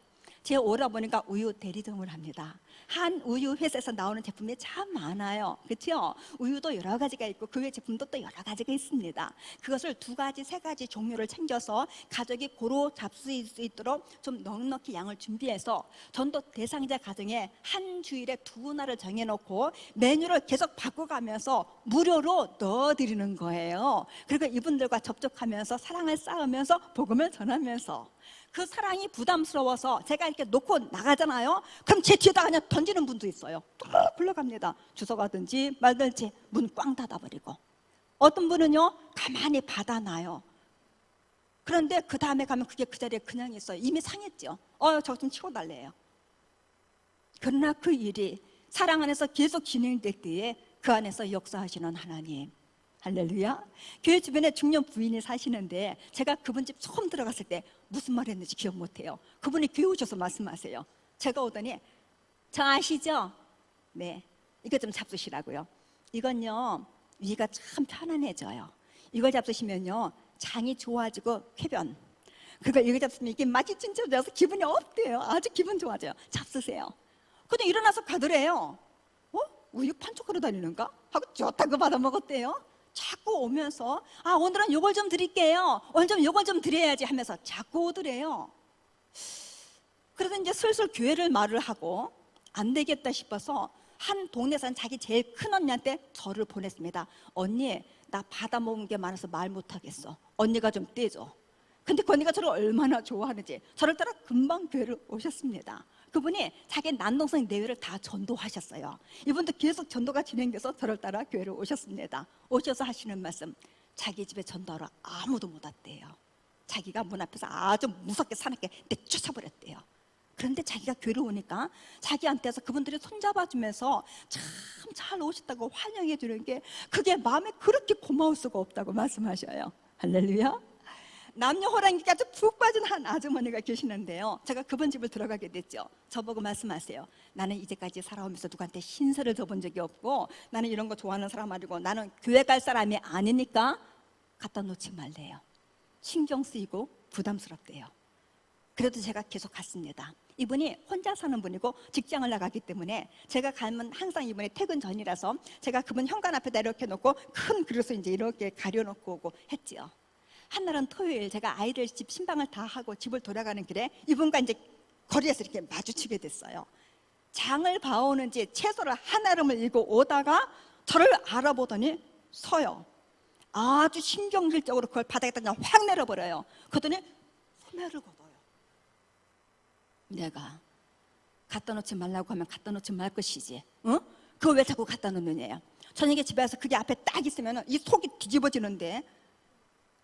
제 오라버니가 우유 대리점을 합니다. 한 우유 회사에서 나오는 제품이 참 많아요. 그렇죠? 우유도 여러 가지가 있고 그 외 제품도 또 여러 가지가 있습니다. 그것을 2가지, 3가지 종류를 챙겨서 가족이 고루 잡수일 수 있도록 좀 넉넉히 양을 준비해서 전도 대상자 가정에 한 주일에 2날을 정해놓고 메뉴를 계속 바꿔가면서 무료로 넣어드리는 거예요. 그리고 이분들과 접촉하면서 사랑을 쌓으면서 복음을 전하면서 그 사랑이 부담스러워서 제가 이렇게 놓고 나가잖아요. 그럼 제 뒤에다 그냥 던지는 분도 있어요. 뚝 굴러갑니다. 주워가든지 말든지 문 꽝 닫아버리고 어떤 분은요 가만히 받아놔요. 그런데 그 다음에 가면 그게 그 자리에 그냥 있어요. 이미 상했죠. 저거 좀 치워달래요. 그러나 그 일이 사랑 안에서 계속 진행될 때에 그 안에서 역사하시는 하나님, 할렐루야. 교회 주변에 중년 부인이 사시는데 제가 그분 집 처음 들어갔을 때 무슨 말 했는지 기억 못해요. 그분이 교회 오셔서 말씀하세요. 제가 오더니 저 아시죠? 네, 이거 좀 잡수시라고요. 이건요 위가 참 편안해져요. 이걸 잡수시면요 장이 좋아지고 쾌변, 그러니까 이거 잡수면 이게 맛이 진짜 좋아서 기분이 업돼요. 아주 기분 좋아져요. 잡수세요. 근데 일어나서 가더래요. 우유 판촉하러 다니는가? 하고 좋다고 받아 먹었대요. 자꾸 오면서 오늘은 요걸 좀 드릴게요. 오늘 좀 요걸 좀 드려야지 하면서 자꾸 오더래요. 그래서 이제 슬슬 교회를 말을 하고 안 되겠다 싶어서 한 동네 산 자기 제일 큰 언니한테 저를 보냈습니다. 언니 나 받아 먹은 게 많아서 말 못하겠어. 언니가 좀 떼줘. 근데 그 언니가 저를 얼마나 좋아하는지 저를 따라 금방 교회를 오셨습니다. 그분이 자기 난동성 내외를 다 전도하셨어요. 이분도 계속 전도가 진행돼서 저를 따라 교회를 오셨습니다. 오셔서 하시는 말씀, 자기 집에 전도하러 아무도 못 왔대요. 자기가 문 앞에서 아주 무섭게 사납게 내쫓아버렸대요. 그런데 자기가 교회를 오니까 자기한테서 그분들이 손잡아주면서 참 잘 오셨다고 환영해 주는 게 그게 마음에 그렇게 고마울 수가 없다고 말씀하셔요. 할렐루야. 남녀 호랑이까지 푹 빠진 한 아주머니가 계시는데요, 제가 그분 집을 들어가게 됐죠. 저보고 말씀하세요. 나는 이제까지 살아오면서 누구한테 신세를 져본 적이 없고 나는 이런 거 좋아하는 사람 아니고 나는 교회 갈 사람이 아니니까 갖다 놓지 말래요. 신경 쓰이고 부담스럽대요. 그래도 제가 계속 갔습니다. 이분이 혼자 사는 분이고 직장을 나가기 때문에 제가 가면 항상 이분이 퇴근 전이라서 제가 그분 현관 앞에다 이렇게 놓고 큰 그릇을 이제 이렇게 가려놓고 오고 했지요. 한날은 토요일 제가 아이들 집 신방을 다 하고 집을 돌아가는 길에 이분과 이제 거리에서 이렇게 마주치게 됐어요. 장을 봐오는지 채소를 한 알음을 이고 오다가 저를 알아보더니 서요. 아주 신경질적으로 그걸 바닥에다 그냥 확 내려버려요. 그러더니 소매를 걷어요. 내가 갖다 놓지 말라고 하면 갖다 놓지 말 것이지, 응? 그거 왜 자꾸 갖다 놓느냐요. 저녁에 집에 와서 그게 앞에 딱 있으면 이 속이 뒤집어지는데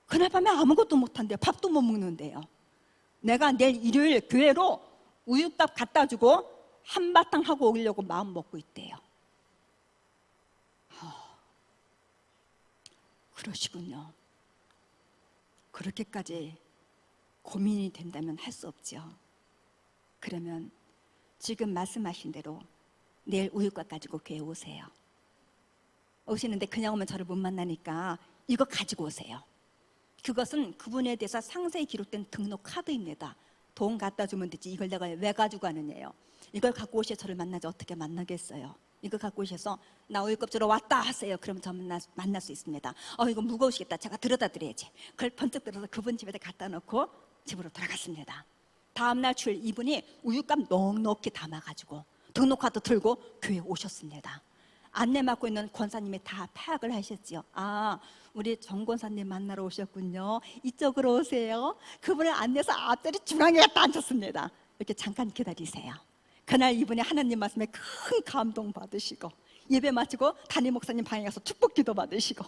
그날 밤에 아무것도 못한대요. 밥도 못 먹는데요. 내가 내일 일요일 교회로 우유값 갖다 주고 한바탕 하고 오려고 마음 먹고 있대요. 그러시군요. 그렇게까지 고민이 된다면 할 수 없죠. 그러면 지금 말씀하신 대로 내일 우유값 가지고 교회 오세요. 오시는데 그냥 오면 저를 못 만나니까 이거 가지고 오세요. 그것은 그분에 대해서 상세히 기록된 등록 카드입니다. 돈 갖다 주면 되지 이걸 내가 왜 가지고 가느냐요. 이걸 갖고 오셔야 저를 만나지 어떻게 만나겠어요. 이거 갖고 오셔서 나 우유값 주러 왔다 하세요. 그러면 저 만날 수 있습니다. 이거 무거우시겠다. 제가 들여다 드려야지. 그걸 번쩍 들어서 그분 집에다 갖다 놓고 집으로 돌아갔습니다. 다음날 주일 이분이 우유값 넉넉히 담아가지고 등록카드 들고 교회에 오셨습니다. 안내 맡고 있는 권사님이 다 파악을 하셨지요. 우리 정 권사님 만나러 오셨군요. 이쪽으로 오세요. 그분을 안내해서 앞자리 중앙에 갖다 앉혔습니다. 이렇게 잠깐 기다리세요. 그날 이분이 하나님 말씀에 큰 감동 받으시고 예배 마치고 담임 목사님 방에 가서 축복 기도 받으시고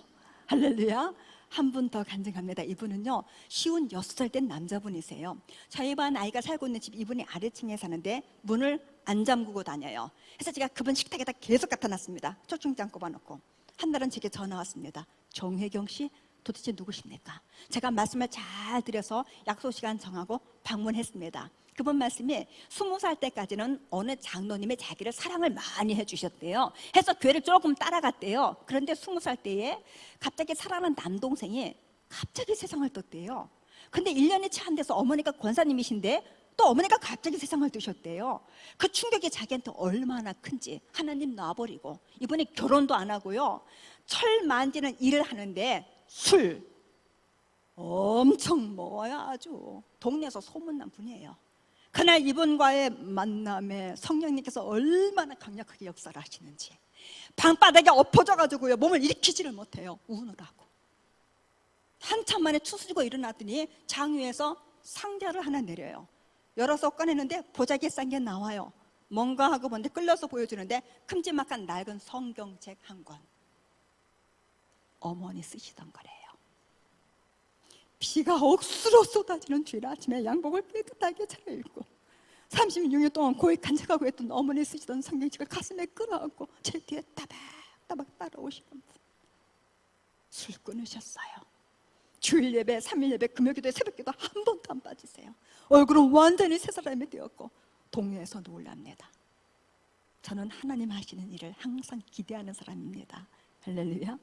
할렐루야. 한 분 더 간증합니다. 이분은요 56살 된 남자분이세요. 저희 반 아이가 살고 있는 집 이분이 아래층에 사는데 문을 안 잠그고 다녀요. 그래서 제가 그분 식탁에다 계속 갖다 놨습니다. 초청장 꼽아놓고 한날은 제게 전화 왔습니다. 정혜경 씨 도대체 누구십니까? 제가 말씀을 잘 드려서 약속 시간 정하고 방문했습니다. 그분 말씀이 20살 때까지는 어느 장로님이 자기를 사랑을 많이 해주셨대요. 해서 교회를 조금 따라갔대요. 그런데 20살 때에 갑자기 사랑하는 남동생이 갑자기 세상을 떴대요. 근데 1년이 채 안 돼서 어머니가 권사님이신데 또 어머니가 갑자기 세상을 뜨셨대요. 그 충격이 자기한테 얼마나 큰지 하나님 놔버리고 이분이 결혼도 안 하고요 철 만지는 일을 하는데 술 엄청 먹어야 아주 동네에서 소문난 분이에요. 그날 이분과의 만남에 성령님께서 얼마나 강력하게 역사를 하시는지 방바닥에 엎어져가지고요 몸을 일으키지를 못해요. 우느라고 한참 만에 추스리고 일어났더니 장 위에서 상자를 하나 내려요. 열어서 꺼내는데 보자기에 싼 게 나와요. 뭔가 하고 보는데 끌려서 보여주는데 큼지막한 낡은 성경책 한 권. 어머니 쓰시던 거래요. 비가 억수로 쏟아지는 주일 아침에 양복을 깨끗하게 차려입고 36년 동안 고액 간직하고 했던 어머니 쓰시던 성경책을 가슴에 끌어안고 제 뒤에 따박따박 따라오시는 분. 술 끊으셨어요. 주일 예배, 3일 예배, 금요기도에 새벽기도 한 번도 안 빠지세요. 얼굴은 완전히 새 사람이 되었고 동네에서 놀랍니다. 저는 하나님 하시는 일을 항상 기대하는 사람입니다. 할렐루야.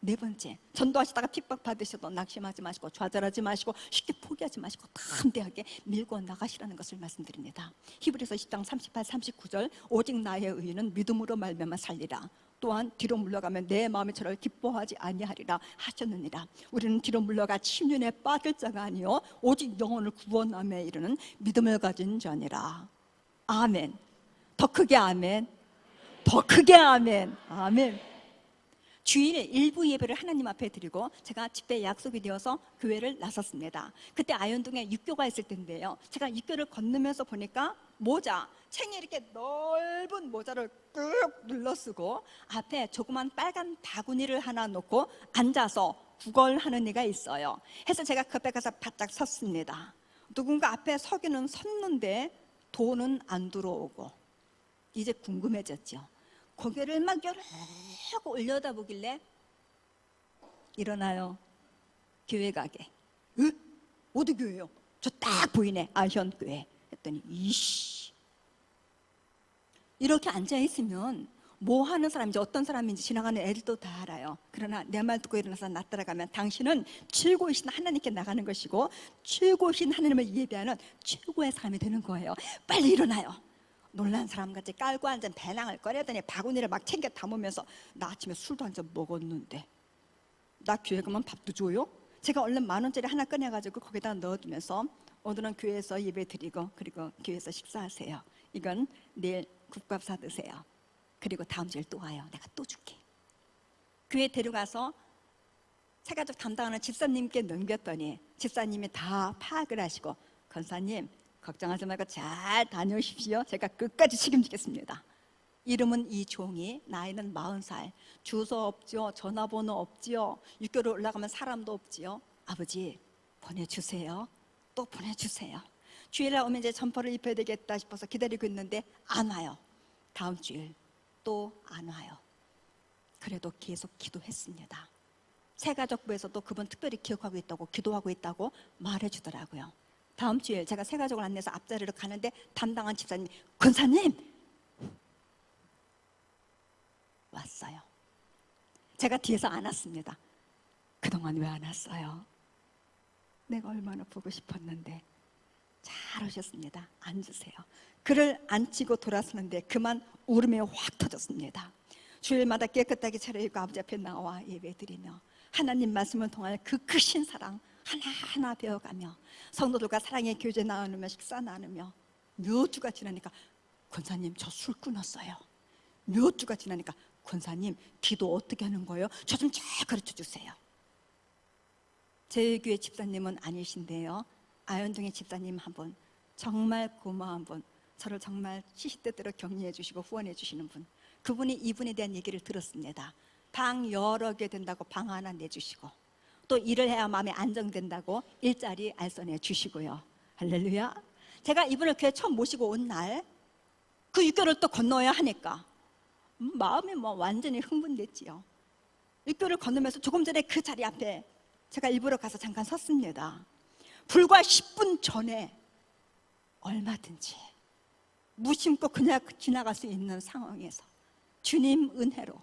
네 번째, 전도하시다가 핍박받으셔도 낙심하지 마시고 좌절하지 마시고 쉽게 포기하지 마시고 담대하게 밀고 나가시라는 것을 말씀드립니다. 히브리서 10장 38, 39절 오직 나의 의인은 믿음으로 말미암아 살리라. 또한 뒤로 물러가면 내 마음이 저를 기뻐하지 아니하리라 하셨느니라. 우리는 뒤로 물러가 침륜에 빠질 자가 아니요 오직 영혼을 구원함에 이르는 믿음을 가진 자니라. 아멘. 더 크게 아멘. 더 크게 아멘. 아멘. 주일 일부 예배를 하나님 앞에 드리고 제가 집회 약속이 되어서 교회를 나섰습니다. 그때 아현동에 육교가 있을 텐데요. 제가 육교를 건너면서 보니까 모자, 챙에 이렇게 넓은 모자를 꾹 눌러 쓰고 앞에 조그만 빨간 바구니를 하나 놓고 앉아서 구걸하는 이가 있어요. 해서 제가 그 앞에 가서 바짝 섰습니다. 누군가 앞에 서기는 섰는데 돈은 안 들어오고 이제 궁금해졌죠. 고개를 막 여러 올려다보길래 일어나요. 교회 가게. 에? 어디 교회요? 저 딱 보이네. 아현교회. 했더니 이씨 이렇게 앉아있으면 뭐 하는 사람인지 어떤 사람인지 지나가는 애들도 다 알아요. 그러나 내 말 듣고 일어나서 나 따라가면 당신은 최고이신 하나님께 나가는 것이고 최고이신 하나님을 예배하는 최고의 사람이 되는 거예요. 빨리 일어나요. 놀란 사람같이 깔고 앉은 배낭을 꺼내더니 바구니를 막 챙겨 담으면서 나 아침에 술도 한 잔 먹었는데 나 교회 가면 밥도 줘요? 제가 얼른 10,000원짜리 하나 꺼내가지고 거기다 넣어두면서 오늘은 교회에서 예배 드리고 그리고 교회에서 식사하세요. 이건 내일 국밥 사 드세요. 그리고 다음 주에 또 와요. 내가 또 줄게. 교회 데려가서 새가족 담당하는 집사님께 넘겼더니 집사님이 다 파악을 하시고 권사님 걱정하지 말고 잘 다녀오십시오. 제가 끝까지 책임지겠습니다. 이름은 이종이, 나이는 40살. 주소 없죠, 전화번호 없죠, 육교로 올라가면 사람도 없지요. 아버지 보내주세요. 또 보내주세요. 주일날 오면 이제 점퍼를 입혀야 되겠다 싶어서 기다리고 있는데 안 와요. 다음 주일 또 안 와요. 그래도 계속 기도했습니다. 새가족부에서도 그분 특별히 기억하고 있다고 기도하고 있다고 말해주더라고요. 다음 주일 제가 새가족을 안내해서 앞자리로 가는데 담당한 집사님이 권사님 왔어요. 제가 뒤에서 안았습니다. 그동안 왜 안 왔어요? 내가 얼마나 보고 싶었는데. 잘 오셨습니다. 앉으세요. 그를 앉히고 돌아서는데 그만 울음이 확 터졌습니다. 주일마다 깨끗하게 차려입고 아버지 앞에 나와 예배드리며 하나님 말씀을 통하여 그 크신 사랑 하나하나 배워가며 성도들과 사랑의 교제 나누며 식사 나누며 몇 주가 지나니까 권사님 저 술 끊었어요. 몇 주가 지나니까 권사님 기도 어떻게 하는 거예요? 저 좀 잘 가르쳐 주세요. 제 교회 집사님은 아니신데요, 아현동의 집사님 한 분, 정말 고마운 분, 저를 정말 시시때때로 격려해 주시고 후원해 주시는 분, 그분이 이분에 대한 얘기를 들었습니다. 방 여러 개 된다고 방 하나 내주시고 또 일을 해야 마음이 안정된다고 일자리 알선해 주시고요. 할렐루야. 제가 이분을 교회 처음 모시고 온 날 그 6개월을 또 건너야 하니까 마음이 뭐 완전히 흥분됐지요. 6개월을 건너면서 조금 전에 그 자리 앞에 제가 일부러 가서 잠깐 섰습니다. 불과 10분 전에 얼마든지 무심코 그냥 지나갈 수 있는 상황에서 주님 은혜로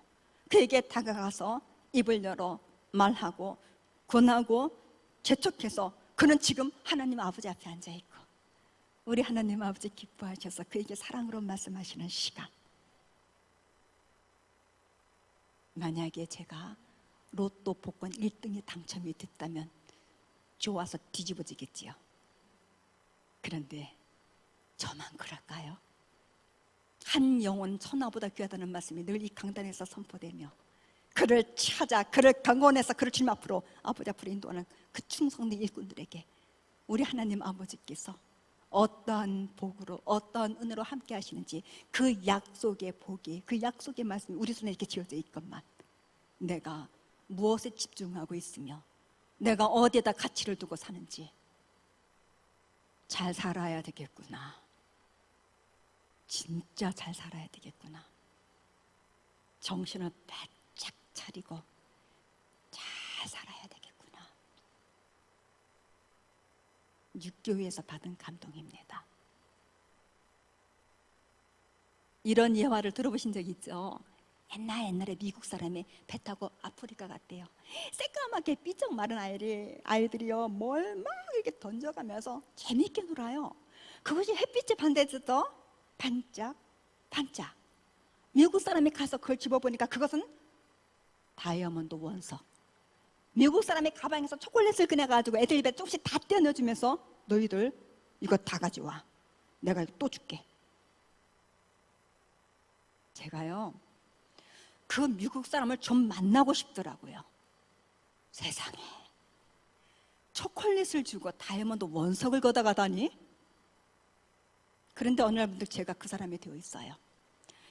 그에게 다가가서 입을 열어 말하고 권하고 재촉해서 그는 지금 하나님 아버지 앞에 앉아있고 우리 하나님 아버지 기뻐하셔서 그에게 사랑으로 말씀하시는 시간. 만약에 제가 로또 복권 1등이 당첨이 됐다면 좋아서 뒤집어지겠지요. 그런데 저만 그럴까요? 한 영혼 천하보다 귀하다는 말씀이 늘 이 강단에서 선포되며 그를 찾아 그를 강권해서 그를 주님 앞으로 아버지 앞으로 인도하는 그 충성된 일꾼들에게 우리 하나님 아버지께서 어떠한 복으로 어떠한 은혜로 함께 하시는지 그 약속의 복이 그 약속의 말씀이 우리 손에 이렇게 지어져 있건만 내가 무엇에 집중하고 있으며 내가 어디에다 가치를 두고 사는지 잘 살아야 되겠구나. 진짜 잘 살아야 되겠구나. 정신을 바짝 차리고 잘 살아야 되겠구나. 육교회에서 받은 감동입니다. 이런 예화를 들어보신 적 있죠? 옛날에 미국 사람이 배 타고 아프리카 갔대요. 새까맣게 삐쩍 마른 아이들이요 뭘 막 이렇게 던져가면서 재미있게 놀아요. 그것이 햇빛에 반대해서 반짝 반짝. 미국 사람이 가서 그걸 집어보니까 그것은 다이아몬드 원석. 미국 사람이 가방에서 초콜릿을 꺼내가지고 애들 입에 조금씩 다 떼어넣어주면서 너희들 이거 다 가져와. 내가 이거 또 줄게. 제가요 그 미국 사람을 좀 만나고 싶더라고요. 세상에 초콜릿을 주고 다이아몬드 원석을 걷어가다니. 그런데 어느 날부터 제가 그 사람이 되어 있어요.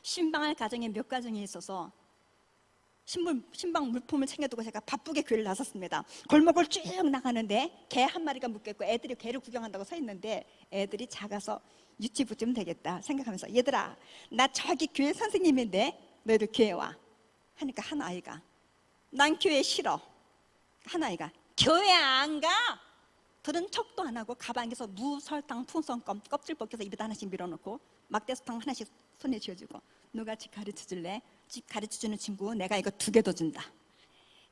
신방할 가정에 몇 가정이 있어서 신방 물품을 챙겨두고 제가 바쁘게 교회를 나섰습니다. 골목을 쭉 나가는데 개 한 마리가 묶여있고 애들이 개를 구경한다고 서 있는데 애들이 작아서 유치부쯤 되겠다 생각하면서 얘들아 나 저기 교회 선생님인데 너희들 교회 와 하니까 한 아이가 난 교회 싫어. 한 아이가 교회 안 가? 들은 척도 안 하고 가방에서 무, 설탕, 풍선껌 껍질 벗겨서 입에다 하나씩 밀어넣고 막대사탕 하나씩 손에 쥐어주고 누가 집 가르쳐 줄래? 집 가르쳐 주는 친구 내가 이거 2개 더 준다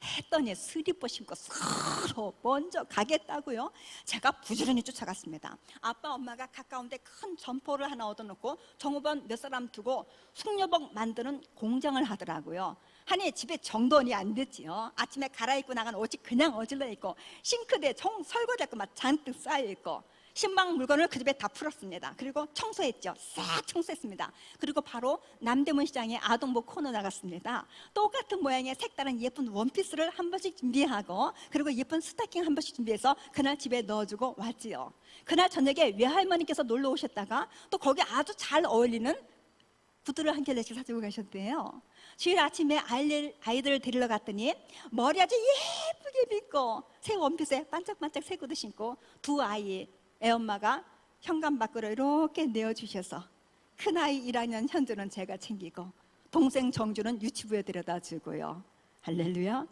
했더니 슬리퍼 신고 서로 먼저 가겠다고요. 제가 부지런히 쫓아갔습니다. 아빠 엄마가 가까운데 큰 점포를 하나 얻어놓고 종업원 몇 사람 두고 숙녀복 만드는 공장을 하더라고요. 하니 집에 정돈이 안 됐지요. 아침에 갈아입고 나간 옷이 그냥 어질러 있고 싱크대에 설거지할 것만 잔뜩 쌓여있고 신방 물건을 그 집에 다 풀었습니다. 그리고 청소했죠. 싹 청소했습니다. 그리고 바로 남대문 시장에 아동복 코너 나갔습니다. 똑같은 모양의 색다른 예쁜 원피스를 한 번씩 준비하고 그리고 예쁜 스타킹 한 번씩 준비해서 그날 집에 넣어주고 왔지요. 그날 저녁에 외할머니께서 놀러 오셨다가 또 거기 아주 잘 어울리는 구두를 한 켤레씩 사주고 가셨대요. 주일 아침에 아이들을 데리러 갔더니 머리 아주 예쁘게 빗고 새 원피스에 반짝반짝 새 구두 신고 2 아이 애엄마가 현관 밖으로 이렇게 내어주셔서 큰아이 1학년 현주는 제가 챙기고 동생 정주는 유치부에 데려다 주고요. 할렐루야.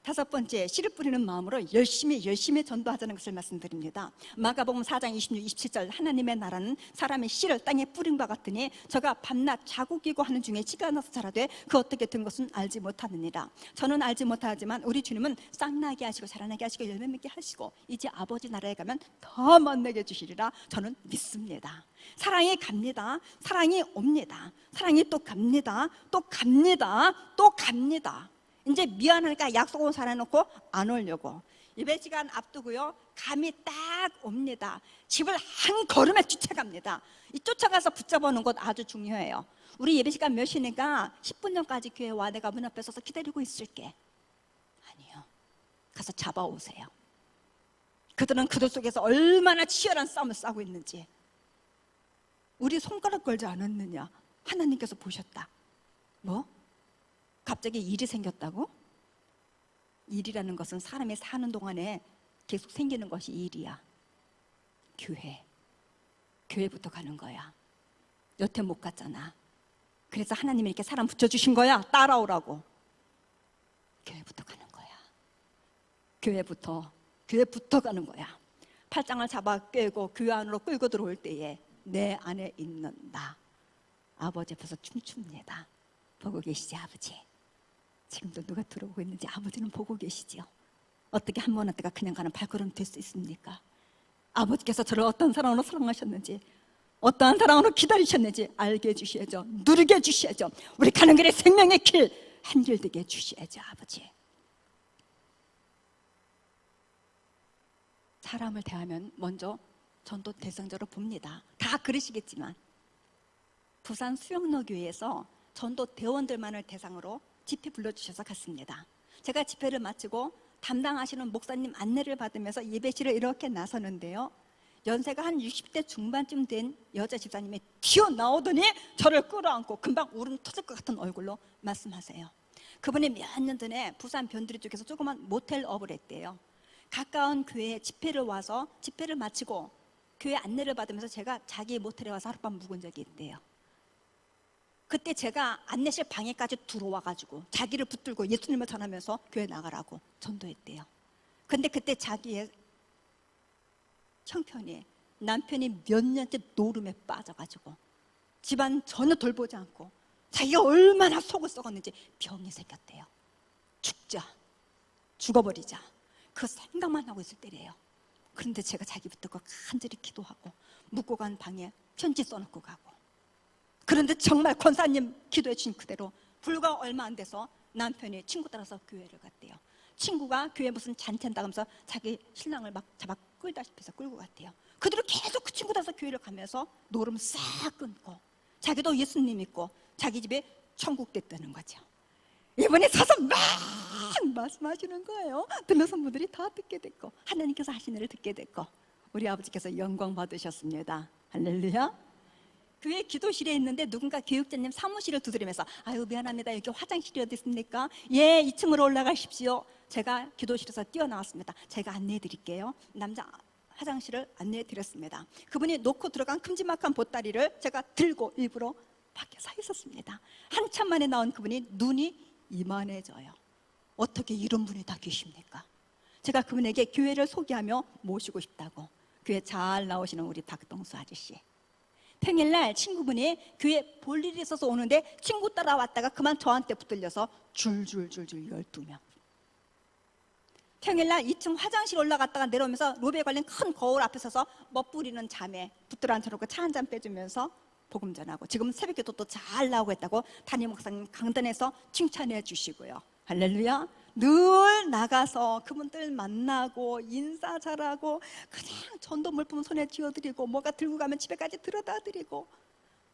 5번째, 씨를 뿌리는 마음으로 열심히 전도하자는 것을 말씀드립니다. 마가복음 4장 26, 27절 하나님의 나라는 사람의 씨를 땅에 뿌린 바 같으니 저가 밤낮 자고 끼고 하는 중에 씨가 나서 자라되 그 어떻게 된 것은 알지 못하느니라. 저는 알지 못하지만 우리 주님은 싹나게 하시고 자라나게 하시고 열매 맺게 하시고 이제 아버지 나라에 가면 더 만나게 해주시리라 저는 믿습니다. 사랑이 갑니다. 사랑이 옵니다. 사랑이 또 갑니다. 또 갑니다. 또 갑니다. 이제 미안하니까 약속을 살아놓고 안 오려고 예배 시간 앞두고요 감이 딱 옵니다. 집을 한 걸음에 쫓아갑니다. 이 쫓아가서 붙잡아놓은 것 아주 중요해요. 우리 예배 시간 몇 시니까 10분 전까지 교회 와 내가 문 앞에 서서 기다리고 있을게. 아니요, 가서 잡아오세요. 그들은 그들 속에서 얼마나 치열한 싸움을 싸고 있는지 우리 손가락 걸지 않았느냐 하나님께서 보셨다. 뭐? 갑자기 일이 생겼다고? 일이라는 것은 사람이 사는 동안에 계속 생기는 것이 일이야. 교회부터 가는 거야. 여태 못 갔잖아. 그래서 하나님이 이렇게 사람 붙여주신 거야. 따라오라고. 교회부터 가는 거야. 교회부터 가는 거야. 팔짱을 잡아 꿰고 교회 안으로 끌고 들어올 때에 내 안에 있는 나 아버지 앞에서 춤춥니다. 보고 계시지 아버지? 지금도 누가 들어오고 있는지 아버지는 보고 계시지요. 어떻게 한 번 왔다가 그냥 가는 발걸음 될 수 있습니까? 아버지께서 저를 어떤 사랑으로 사랑하셨는지 어떠한 사랑으로 기다리셨는지 알게 해주셔야죠. 누리게 해주셔야죠. 우리 가는 길에 생명의 길 한길되게 해주셔야죠. 아버지. 사람을 대하면 먼저 전도 대상자로 봅니다. 다 그러시겠지만 부산 수영로교회에서 전도 대원들만을 대상으로 집회 불러주셔서 갔습니다. 제가 집회를 마치고 담당하시는 목사님 안내를 받으면서 예배실을 이렇게 나서는데요, 연세가 한 60대 중반쯤 된 여자 집사님이 튀어나오더니 저를 끌어안고 금방 울음 터질 것 같은 얼굴로 말씀하세요. 그분이 몇 년 전에 부산 변두리 쪽에서 조그만 모텔업을 했대요. 가까운 교회에 집회를 와서 집회를 마치고 교회 안내를 받으면서 제가 자기 모텔에 와서 하룻밤 묵은 적이 있대요. 그때 제가 안내실 방에까지 들어와가지고 자기를 붙들고 예수님을 전하면서 교회 나가라고 전도했대요. 근데 그때 자기의 형편이 남편이 몇 년째 노름에 빠져가지고 집안 전혀 돌보지 않고 자기가 얼마나 속을 썩었는지 병이 생겼대요. 죽어버리자 그 생각만 하고 있을 때래요. 그런데 제가 자기 붙들고 간절히 기도하고 묵고 간 방에 편지 써놓고 가고, 그런데 정말 권사님 기도해 주신 그대로 불과 얼마 안 돼서 남편이 친구 따라서 교회를 갔대요. 친구가 교회 무슨 잔치한다면서 자기 신랑을 막 잡아 끌다시피 해서 끌고 갔대요. 그대로 계속 그 친구 따라서 교회를 가면서 노름 싹 끊고 자기도 예수님 믿고 자기 집에 천국 됐다는 거죠. 이번에 서서 막 말씀하시는 거예요. 들러선 분들이 다 듣게 됐고 하나님께서 하신 일을 듣게 됐고 우리 아버지께서 영광 받으셨습니다. 할렐루야. 교회 기도실에 있는데 누군가 교육자님 사무실을 두드리면서 아유 미안합니다, 여기 화장실이 어디 있습니까? 예, 2층으로 올라가십시오. 제가 기도실에서 뛰어나왔습니다. 제가 안내해 드릴게요. 남자 화장실을 안내해 드렸습니다. 그분이 놓고 들어간 큼지막한 보따리를 제가 들고 일부러 밖에 서 있었습니다. 한참 만에 나온 그분이 눈이 이만해져요. 어떻게 이런 분이 다 계십니까? 제가 그분에게 교회를 소개하며 모시고 싶다고, 교회 잘 나오시는 우리 박동수 아저씨, 평일날 친구분이 교회 볼 일이 있어서 오는데 친구 따라왔다가 그만 저한테 붙들려서 줄줄줄줄 12명. 평일날 2층 화장실 올라갔다가 내려오면서 로비에 걸린 큰 거울 앞에 서서 멋부리는 자매 붙들어 앉혀놓고 차 한 잔 빼주면서 복음 전하고, 지금 새벽기도 또 잘 나오고 있다고 담임 목사님 강단에서 칭찬해 주시고요. 할렐루야. 늘 나가서 그분들 만나고 인사 잘하고 그냥 전도 물품 손에 쥐어드리고 뭐가 들고 가면 집에까지 들여다 드리고,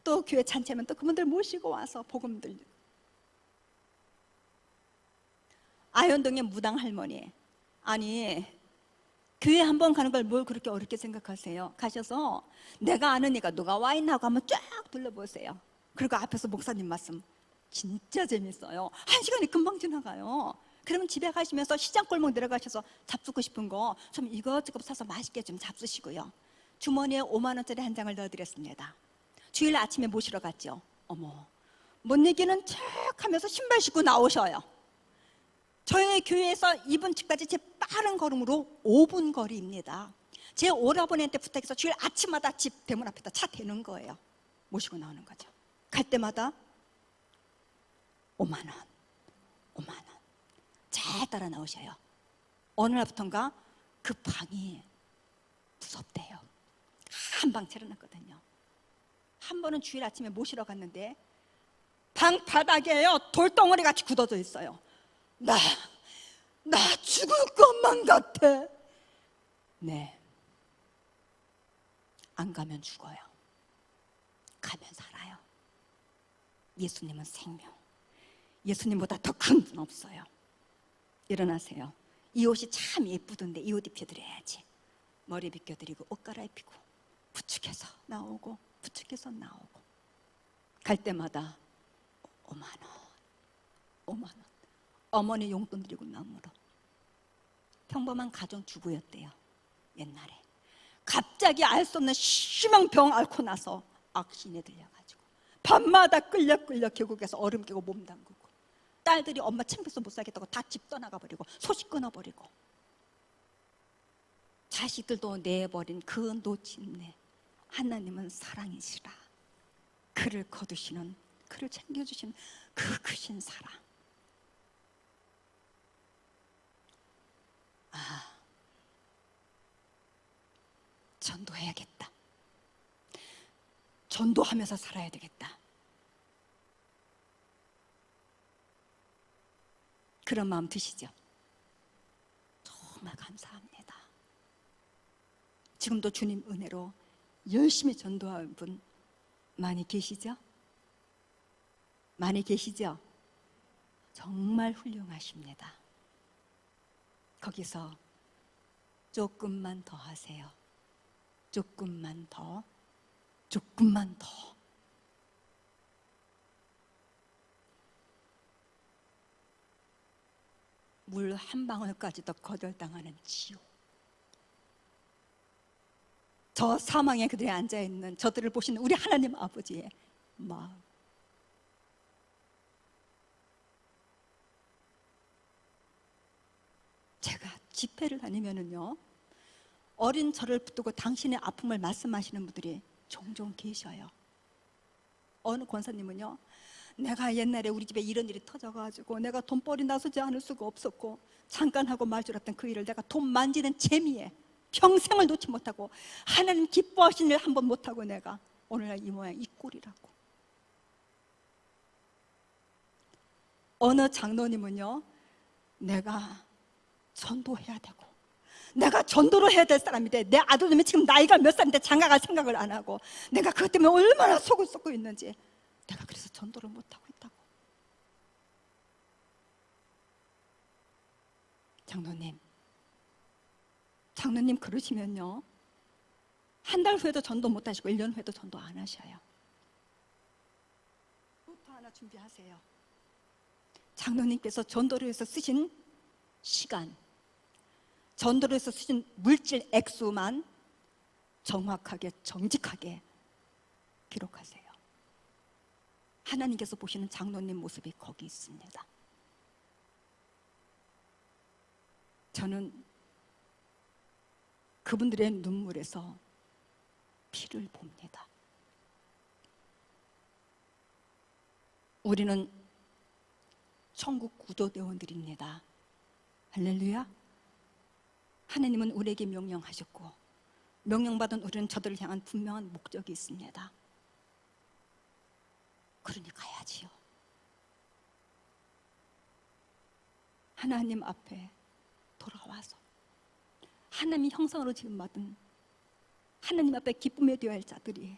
또 교회 잔치하면 또 그분들 모시고 와서 복음 들리고. 아현동의 무당 할머니, 아니 교회 한 번 가는 걸 뭘 그렇게 어렵게 생각하세요? 가셔서 내가 아는 이가 누가 와 있나 하고 한번 쫙 둘러보세요. 그리고 앞에서 목사님 말씀 진짜 재밌어요. 1시간이 금방 지나가요. 그러면 집에 가시면서 시장골목 내려가셔서 잡수고 싶은 거 좀 이것저것 사서 맛있게 좀 잡수시고요. 주머니에 5만 원짜리 한 장을 넣어드렸습니다. 주일 아침에 모시러 갔죠. 어머, 뭔 얘기는 척 하면서 신발 신고 나오셔요. 저희 교회에서 이분 집까지 제 빠른 걸음으로 5분 거리입니다. 제 오라버니한테 부탁해서 주일 아침마다 집 대문 앞에다 차 대는 거예요. 모시고 나오는 거죠. 갈 때마다 5만 원, 5만 원 잘 따라 나오셔요. 어느 날부턴가 그 방이 무섭대요. 한 방 차려놨거든요. 한 번은 주일 아침에 모시러 갔는데 방 바닥에요 돌덩어리 같이 굳어져 있어요. 나 죽을 것만 같아. 네, 안 가면 죽어요. 가면 살아요. 예수님은 생명, 예수님보다 더 큰 분 없어요. 일어나세요. 이 옷이 참 예쁘던데 이 옷 입혀드려야지. 머리 빗겨드리고 옷 갈아입히고 부축해서 나오고 부축해서 나오고, 갈 때마다 5만 원, 5만 원. 어머니 용돈 드리고 나무로. 평범한 가정주부였대요. 옛날에 갑자기 알 수 없는 심한 병 앓고 나서 악신에 들려가지고 밤마다 끌려 계곡에서 얼음 깨고 몸 담그고, 딸들이 엄마 창피해서 못 살겠다고 다 집 떠나가 버리고 소식 끊어버리고, 자식들도 내버린 그 노친네. 하나님은 사랑이시라. 그를 거두시는, 그를 챙겨주시는 그 크신 사랑. 전도해야겠다. 전도하면서 살아야 되겠다. 그런 마음 드시죠? 정말 감사합니다. 지금도 주님 은혜로 열심히 전도하는 분 많이 계시죠? 많이 계시죠? 정말 훌륭하십니다. 거기서 조금만 더 하세요. 조금만 더, 조금만 더. 물 한 방울까지도 거절당하는 지옥. 저 사망에 그들이 앉아있는 저들을 보시는 우리 하나님 아버지의 마음. 제가 집회를 다니면은요, 어린 저를 붙들고 당신의 아픔을 말씀하시는 분들이 종종 계셔요. 어느 권사님은요, 내가 옛날에 우리 집에 이런 일이 터져가지고 내가 돈벌이 나서지 않을 수가 없었고 잠깐 하고 말 줄 알았던 그 일을 내가 돈 만지는 재미에 평생을 놓지 못하고 하나님 기뻐하시는 일 한 번 못하고 내가 오늘날 이 모양 이 꼴이라고. 어느 장로님은요, 내가 전도해야 되고 내가 전도를 해야 될 사람인데 내 아들님이 지금 나이가 몇 살인데 장가갈 생각을 안 하고 내가 그것 때문에 얼마나 속을 썩고 있는지, 내가 그래서 전도를 못하고 있다고. 장로님 그러시면요, 한 달 후에도 전도 못 하시고 1년 후에도 전도 안 하셔요. 노트 하나 준비하세요. 장로님께서 전도를 해서 쓰신 시간, 전도를 해서 쓰신 물질 액수만 정확하게 정직하게 기록하세요. 하나님께서 보시는 장로님 모습이 거기 있습니다. 저는 그분들의 눈물에서 피를 봅니다. 우리는 천국 구조대원들입니다. 할렐루야. 하나님은 우리에게 명령하셨고 명령받은 우리는 저들을 향한 분명한 목적이 있습니다. 그러니 가야지요. 하나님 앞에 돌아와서 하나님의 형상으로 지음받은 하나님 앞에 기쁨에 되어야 할 자들이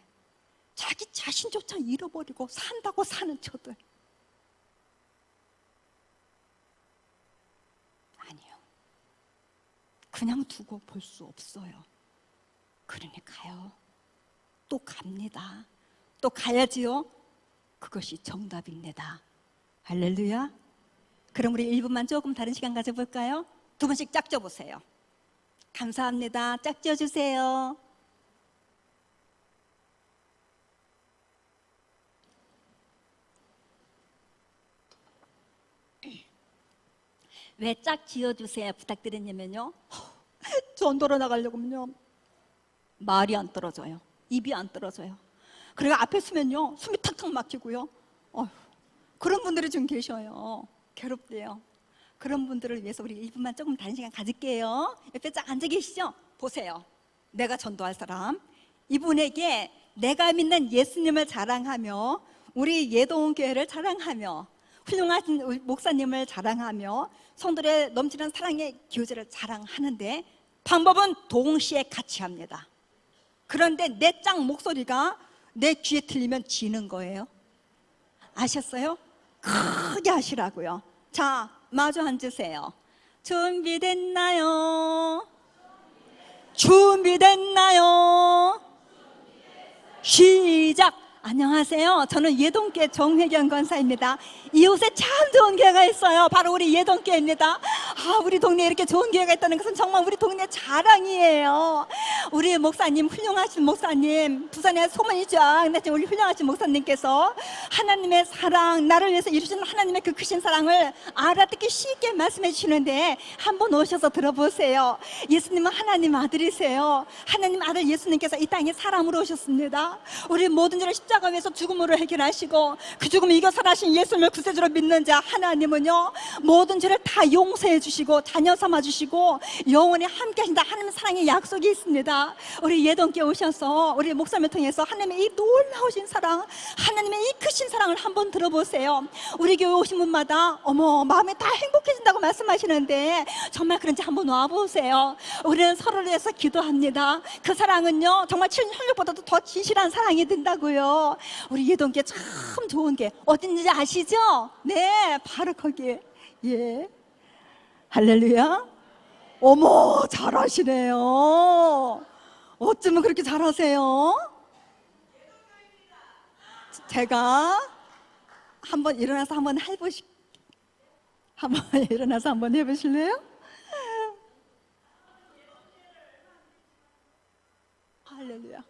자기 자신조차 잃어버리고 산다고 사는 저들, 아니요, 그냥 두고 볼 수 없어요. 그러니 가요. 또 갑니다. 또 가야지요. 그것이 정답입니다. 할렐루야. 그럼 우리 1분만 조금 다른 시간 가져볼까요? 두 번씩 짝져 보세요. 감사합니다. 짝져 주세요. 왜 짝 지어주세요 부탁드렸냐면요, 전도로 나가려고면요 말이 안 떨어져요. 입이 안 떨어져요. 그리고 앞에 서면요 숨이 탁탁 막히고요. 그런 분들이 좀 계셔요. 괴롭대요. 그런 분들을 위해서 우리 1분만 조금 다른 시간 가질게요. 옆에 쫙 앉아 계시죠? 보세요. 내가 전도할 사람, 이분에게 내가 믿는 예수님을 자랑하며 우리 예동교회를 자랑하며 훌륭하신 우리 목사님을 자랑하며 성도들의 넘치는 사랑의 교제를 자랑하는데 방법은 동시에 같이 합니다. 그런데 내 짱 목소리가 내 귀에 들리면 지는 거예요. 아셨어요? 크게 하시라고요. 자, 마주 앉으세요. 준비됐나요? 준비됐나요? 시작! 안녕하세요. 저는 예동교회 정회경 권사입니다. 이곳에 참 좋은 교회가 있어요. 바로 우리 예동교회입니다. 우리 동네에 이렇게 좋은 교회가 있다는 것은 정말 우리 동네 자랑이에요. 우리 목사님, 훌륭하신 목사님, 부산에 소문이 쫙 났지만 우리 훌륭하신 목사님께서 하나님의 사랑, 나를 위해서 이루신 하나님의 그 크신 사랑을 알아듣기 쉽게 말씀해 주시는데 한번 오셔서 들어보세요. 예수님은 하나님 아들이세요. 하나님 아들 예수님께서 이 땅에 사람으로 오셨습니다. 우리 모든 죄를 십자가 위에서 죽음으로 해결하시고 그 죽음을 이겨 살아신 예수님을 구세주로 믿는 자 하나님은요 모든 죄를 다 용서해 주시고 자녀 삼아 주시고 영원히 함께 하신다. 하나님의 사랑의 약속이 있습니다. 우리 예동교회 오셔서 우리 목사님을 통해서 하나님의 이 놀라우신 사랑, 하나님의 이 크신 사랑을 한번 들어보세요. 우리 교회 오신 분마다 어머 마음이 다 행복해진다고 말씀하시는데 정말 그런지 한번 와보세요. 우리는 서로를 위해서 기도합니다. 그 사랑은요 정말 혈육보다도 더 진실한 사랑이 된다고요. 우리 예동교회 참 좋은 게 어딘지 아시죠? 네, 바로 거기. 예, 할렐루야. 어머 잘하시네요. 어쩌면 그렇게 잘하세요? 제가 한번 일어나서 한번 한번 일어나서 한번 해보실래요? 할렐루야.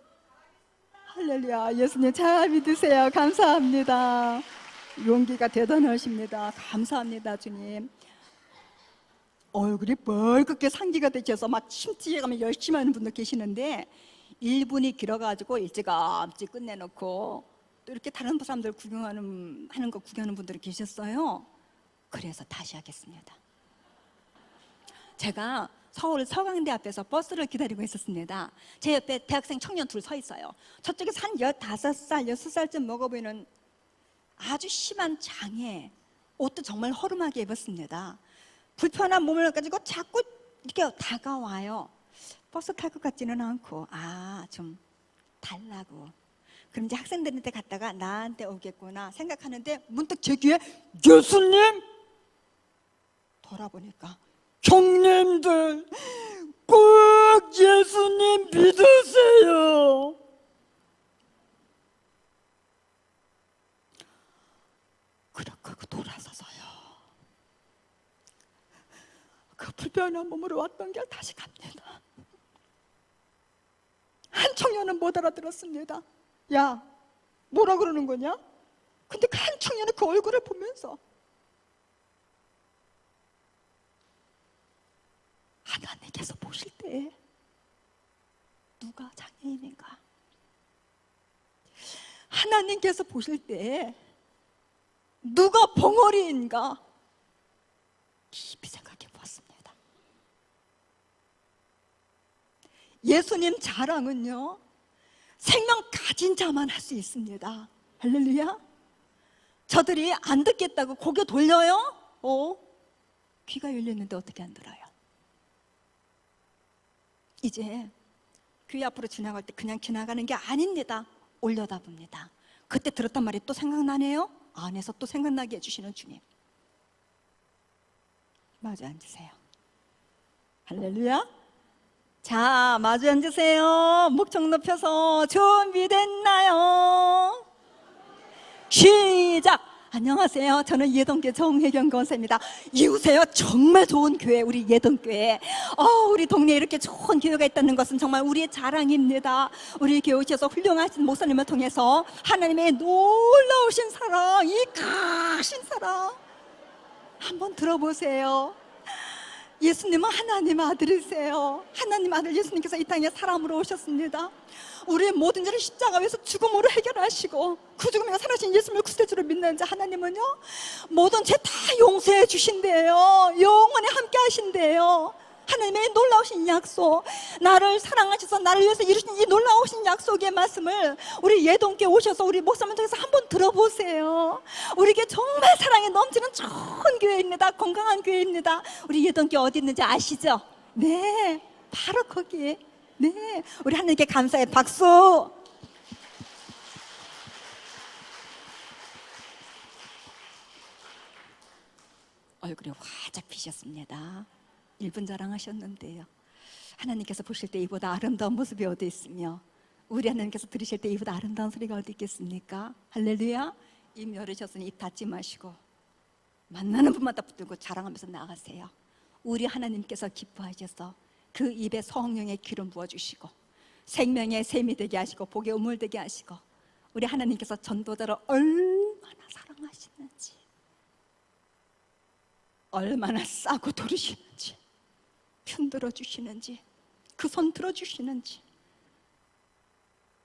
할렐루야. 예수님 잘 믿으세요. 감사합니다. 용기가 대단하십니다. 감사합니다, 주님. 얼굴이 벌겋게 상기가 되셔서 막 침튀어가면 열심히 하는 분도 계시는데 1분이 길어가지고 일찌감치 끝내놓고 또 이렇게 다른 사람들 하는 거 구경하는 분들이 계셨어요. 그래서 다시 하겠습니다. 제가 서울 서강대 앞에서 버스를 기다리고 있었습니다. 제 옆에 대학생 청년 둘 서 있어요. 저쪽에서 한 15살, 6살쯤 먹어 보이는 아주 심한 장애, 옷도 정말 허름하게 입었습니다. 불편한 몸을 가지고 자꾸 이렇게 다가와요. 버스 탈 것 같지는 않고 좀 달라고. 그럼 이제 학생들한테 갔다가 나한테 오겠구나 생각하는데 문득 제 귀에 예수님! 돌아보니까 형님들 꼭 예수님 믿으세요. 그렇게 돌아서서요 그 불편한 몸으로 왔던 길 다시 갑니다. 한 청년은 못 알아들었습니다. 야, 뭐라 그러는 거냐? 근데 그 한 청년은 그 얼굴을 보면서 하나님께서 보실 때 누가 장애인인가? 하나님께서 보실 때 누가 벙어리인가 깊이 생각해 보았습니다. 예수님 자랑은요, 생명 가진 자만 할 수 있습니다. 할렐루야. 저들이 안 듣겠다고 고개 돌려요? 귀가 열렸는데 어떻게 안 들어요? 이제 귀 앞으로 지나갈 때 그냥 지나가는 게 아닙니다. 올려다봅니다. 그때 들었단 말이 또 생각나네요? 안에서 또 생각나게 해주시는 주님. 마주 앉으세요. 할렐루야. 자, 마주 앉으세요. 목청 높여서 준비됐나요? 시작! 안녕하세요. 저는 예동교회 정혜경 권사입니다. 이웃에요. 정말 좋은 교회, 우리 예동교회. 우리 동네에 이렇게 좋은 교회가 있다는 것은 정말 우리의 자랑입니다. 우리 교회 오셔서 훌륭하신 목사님을 통해서 하나님의 놀라우신 사랑, 이 크신 사랑 한번 들어보세요. 예수님은 하나님 아들이세요. 하나님 아들 예수님께서 이 땅에 사람으로 오셨습니다. 우리의 모든 죄를 십자가 위에서 죽음으로 해결하시고 그 죽음에 살아신 예수님을 구세주로 믿는 자 하나님은요, 모든 죄 다 용서해 주신대요. 영원히 함께 하신대요. 하나님의 놀라우신 약속, 나를 사랑하셔서 나를 위해서 이루신 이 놀라우신 약속의 말씀을 우리 예동교회 오셔서 우리 목사님 통해서 한번 들어보세요. 우리에게 정말 사랑이 넘치는 좋은 교회입니다. 건강한 교회입니다. 우리 예동교회 어디 있는지 아시죠? 네, 바로 거기. 네, 우리 하나님께 감사의 박수. 얼굴이 활짝 피셨습니다. 1분 자랑하셨는데요, 하나님께서 보실 때 이보다 아름다운 모습이 어디 있으며 우리 하나님께서 들으실 때 이보다 아름다운 소리가 어디 있겠습니까? 할렐루야. 입 열으셨으니 입 닫지 마시고 만나는 분마다 붙들고 자랑하면서 나가세요. 우리 하나님께서 기뻐하셔서 그 입에 성령의 기름 부어주시고 생명의 샘이 되게 하시고 복의 우물 되게 하시고 우리 하나님께서 전도자를 얼마나 사랑하시는지, 얼마나 싸고 도르시는지, 편들어 주시는지, 그 손 들어주시는지,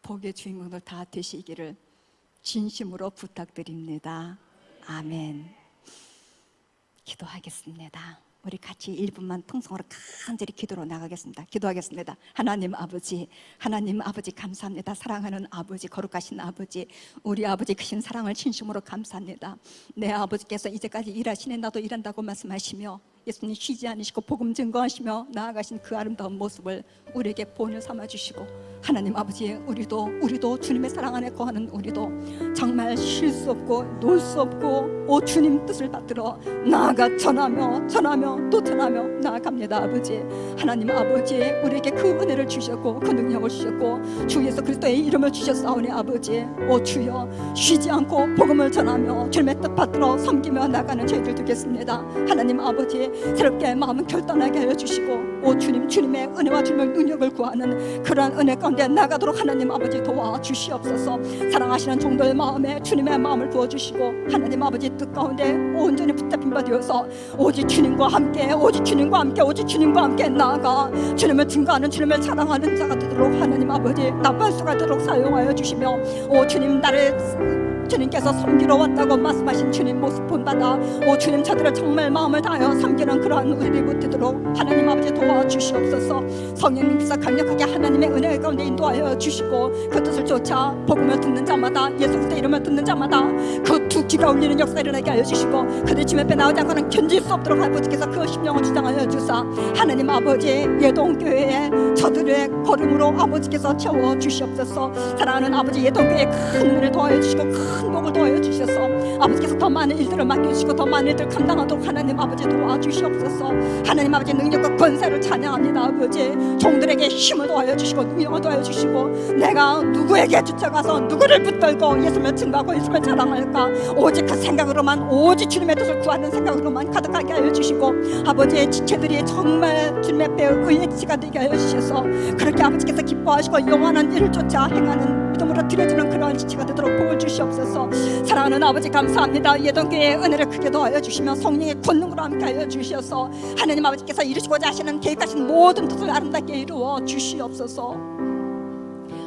복의 주인공들 다 되시기를 진심으로 부탁드립니다. 아멘. 기도하겠습니다. 우리 같이 1분만 통성으로 간절히 기도로 나가겠습니다. 기도하겠습니다. 하나님 아버지 감사합니다. 사랑하는 아버지, 거룩하신 아버지, 우리 아버지 크신 사랑을 진심으로 감사합니다. 내 아버지께서 이제까지 일하시네 나도 일한다고 말씀하시며 예수님 쉬지 않으시고 복음 증거하시며 나아가신 그 아름다운 모습을 우리에게 본을 삼아주시고, 하나님 아버지, 우리도 주님의 사랑 안에 거하는 우리도 정말 쉴 수 없고 놀 수 없고 오 주님 뜻을 받들어 나아가 전하며 또 전하며 나아갑니다. 아버지, 하나님 아버지, 우리에게 그 은혜를 주셨고 그 능력을 주셨고 주 예수 그리스도의 이름을 주셨사오니 아버지, 오 주여, 쉬지 않고 복음을 전하며 주님의 뜻 받들어 섬기며 나가는 저희들 되겠습니다. 하나님 아버지, 새롭게 마음은 결단하게 하여 주시고 오 주님, 주님의 은혜와 주님의 능력을 구하는 그러한 은혜 가운데 나가도록 하나님 아버지 도와주시옵소서. 사랑하시는 종들 마음에 주님의 마음을 부어주시고 하나님 아버지 뜻 가운데 온전히 붙잡힌 바 되어서 오직 주님과 함께 나아가 주님을 증거하는, 주님을 사랑하는 자가 되도록 하나님 아버지 나팔수가 되도록 사용하여 주시며, 오 주님, 주님께서 섬기러 왔다고 말씀하신 주님 모습 본받아 오 주님, 저들을 정말 마음을 다하여 섬기는 그러한 우리들이 되도록 하나님 아버지 도와주시옵소서. 성령님께서 강력하게 하나님의 은혜 가운데 인도하여 주시고 그 뜻을 쫓아 복음을 듣는 자마다, 예수 그리스도의 이름을 듣는 자마다 그 두 귀가 울리는 역사 일어나게 하여 주시고 그들 집 앞에 나오지 않고는 견딜 수 없도록 아버지께서 그 심령을 주장하여 주사 하나님 아버지, 예동교회에 저들의 걸음으로 아버지께서 채워 주시옵소서. 사랑하는 아버지, 예동교회에 큰 은혜를 더하여 주시고 큰 복을 더하여 주셔서 아버지께서 더 많은 일들을 맡겨주시고 더 많은 일들을 감당하도록 하나님 아버지 도와주시옵소서. 하나님 아버지, 능력과 권세를 찬양합니다. 아버지, 종들에게 힘을 더하여 주시고 능력을 더하여 주시고 내가 누구에게 쫓아가서 누구를 붙들고 예수를 증거하고 예수를 자랑할까, 오직 그 생각으로만, 오직 주님의 뜻을 구하는 생각으로만 가득하게 하여 주시고 아버지의 지체들이 정말 주님의 앞에 의의 지체가 되게 하여 주셔서 그렇게 아버지께서 기뻐하시고 영원한 일을 쫓아 행하는 믿음으로 드려지는 그러한 지체가 되도록 복을 주시옵소서. 사랑하는 아버지 감사합니다. 예동교회의 은혜를 크게 더하여 주시며 성령의 권능으로 함께 하여 주셔서 하나님 아버지께서 이루시고자 하시는 계획하신 모든 뜻을 아름답게 이루어 주시옵소서.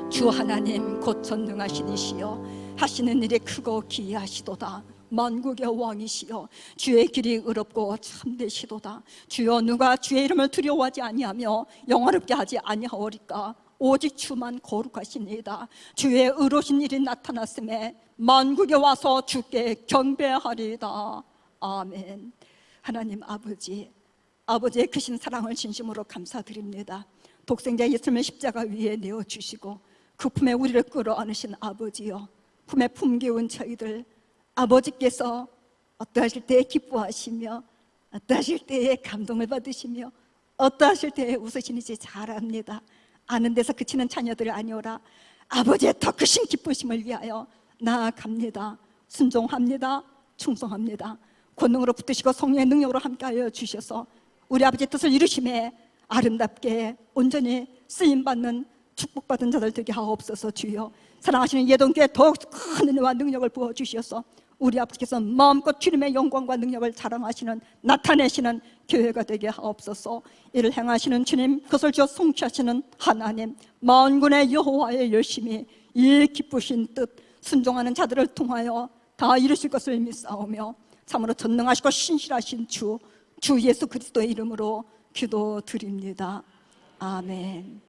주 하나님 곧 전능하신 이시여 하시는 일이 크고 기이하시도다. 만국의 왕이시여, 주의 길이 의롭고 참되시도다. 주여, 누가 주의 이름을 두려워하지 아니하며 영화롭게 하지 아니하오리까? 오직 주만 거룩하시니이다. 주의 의로우신 일이 나타났음에 만국에 와서 주께 경배하리이다. 아멘. 하나님 아버지, 아버지의 크신 사랑을 진심으로 감사드립니다. 독생자 예수님을 십자가 위에 내어주시고 그 품에 우리를 끌어안으신 아버지여, 품에 품겨온 저희들, 아버지께서 어떠하실 때에 기뻐하시며 어떠하실 때에 감동을 받으시며 어떠하실 때에 웃으시는지 잘 압니다. 아는 데서 그치는 자녀들 아니오라. 아버지의 더 크신 기쁘심을 위하여 나아갑니다. 순종합니다. 충성합니다. 권능으로 붙드시고 성령의 능력으로 함께하여 주셔서 우리 아버지의 뜻을 이루심에 아름답게 온전히 쓰임받는 축복받은 자들 되게 하옵소서. 주여, 사랑하시는 예동교회 더욱 큰 은혜와 능력을 부어주셔서 우리 아버지께서 마음껏 주님의 영광과 능력을 자랑하시는, 나타내시는 교회가 되게 하옵소서. 이를 행하시는 주님, 그것을 주어 성취하시는 하나님, 만군의 여호와의 열심히 이 기쁘신 뜻 순종하는 자들을 통하여 다 이루실 것을 믿사오며 참으로 전능하시고 신실하신 주 예수 그리스도의 이름으로 기도드립니다. 아멘.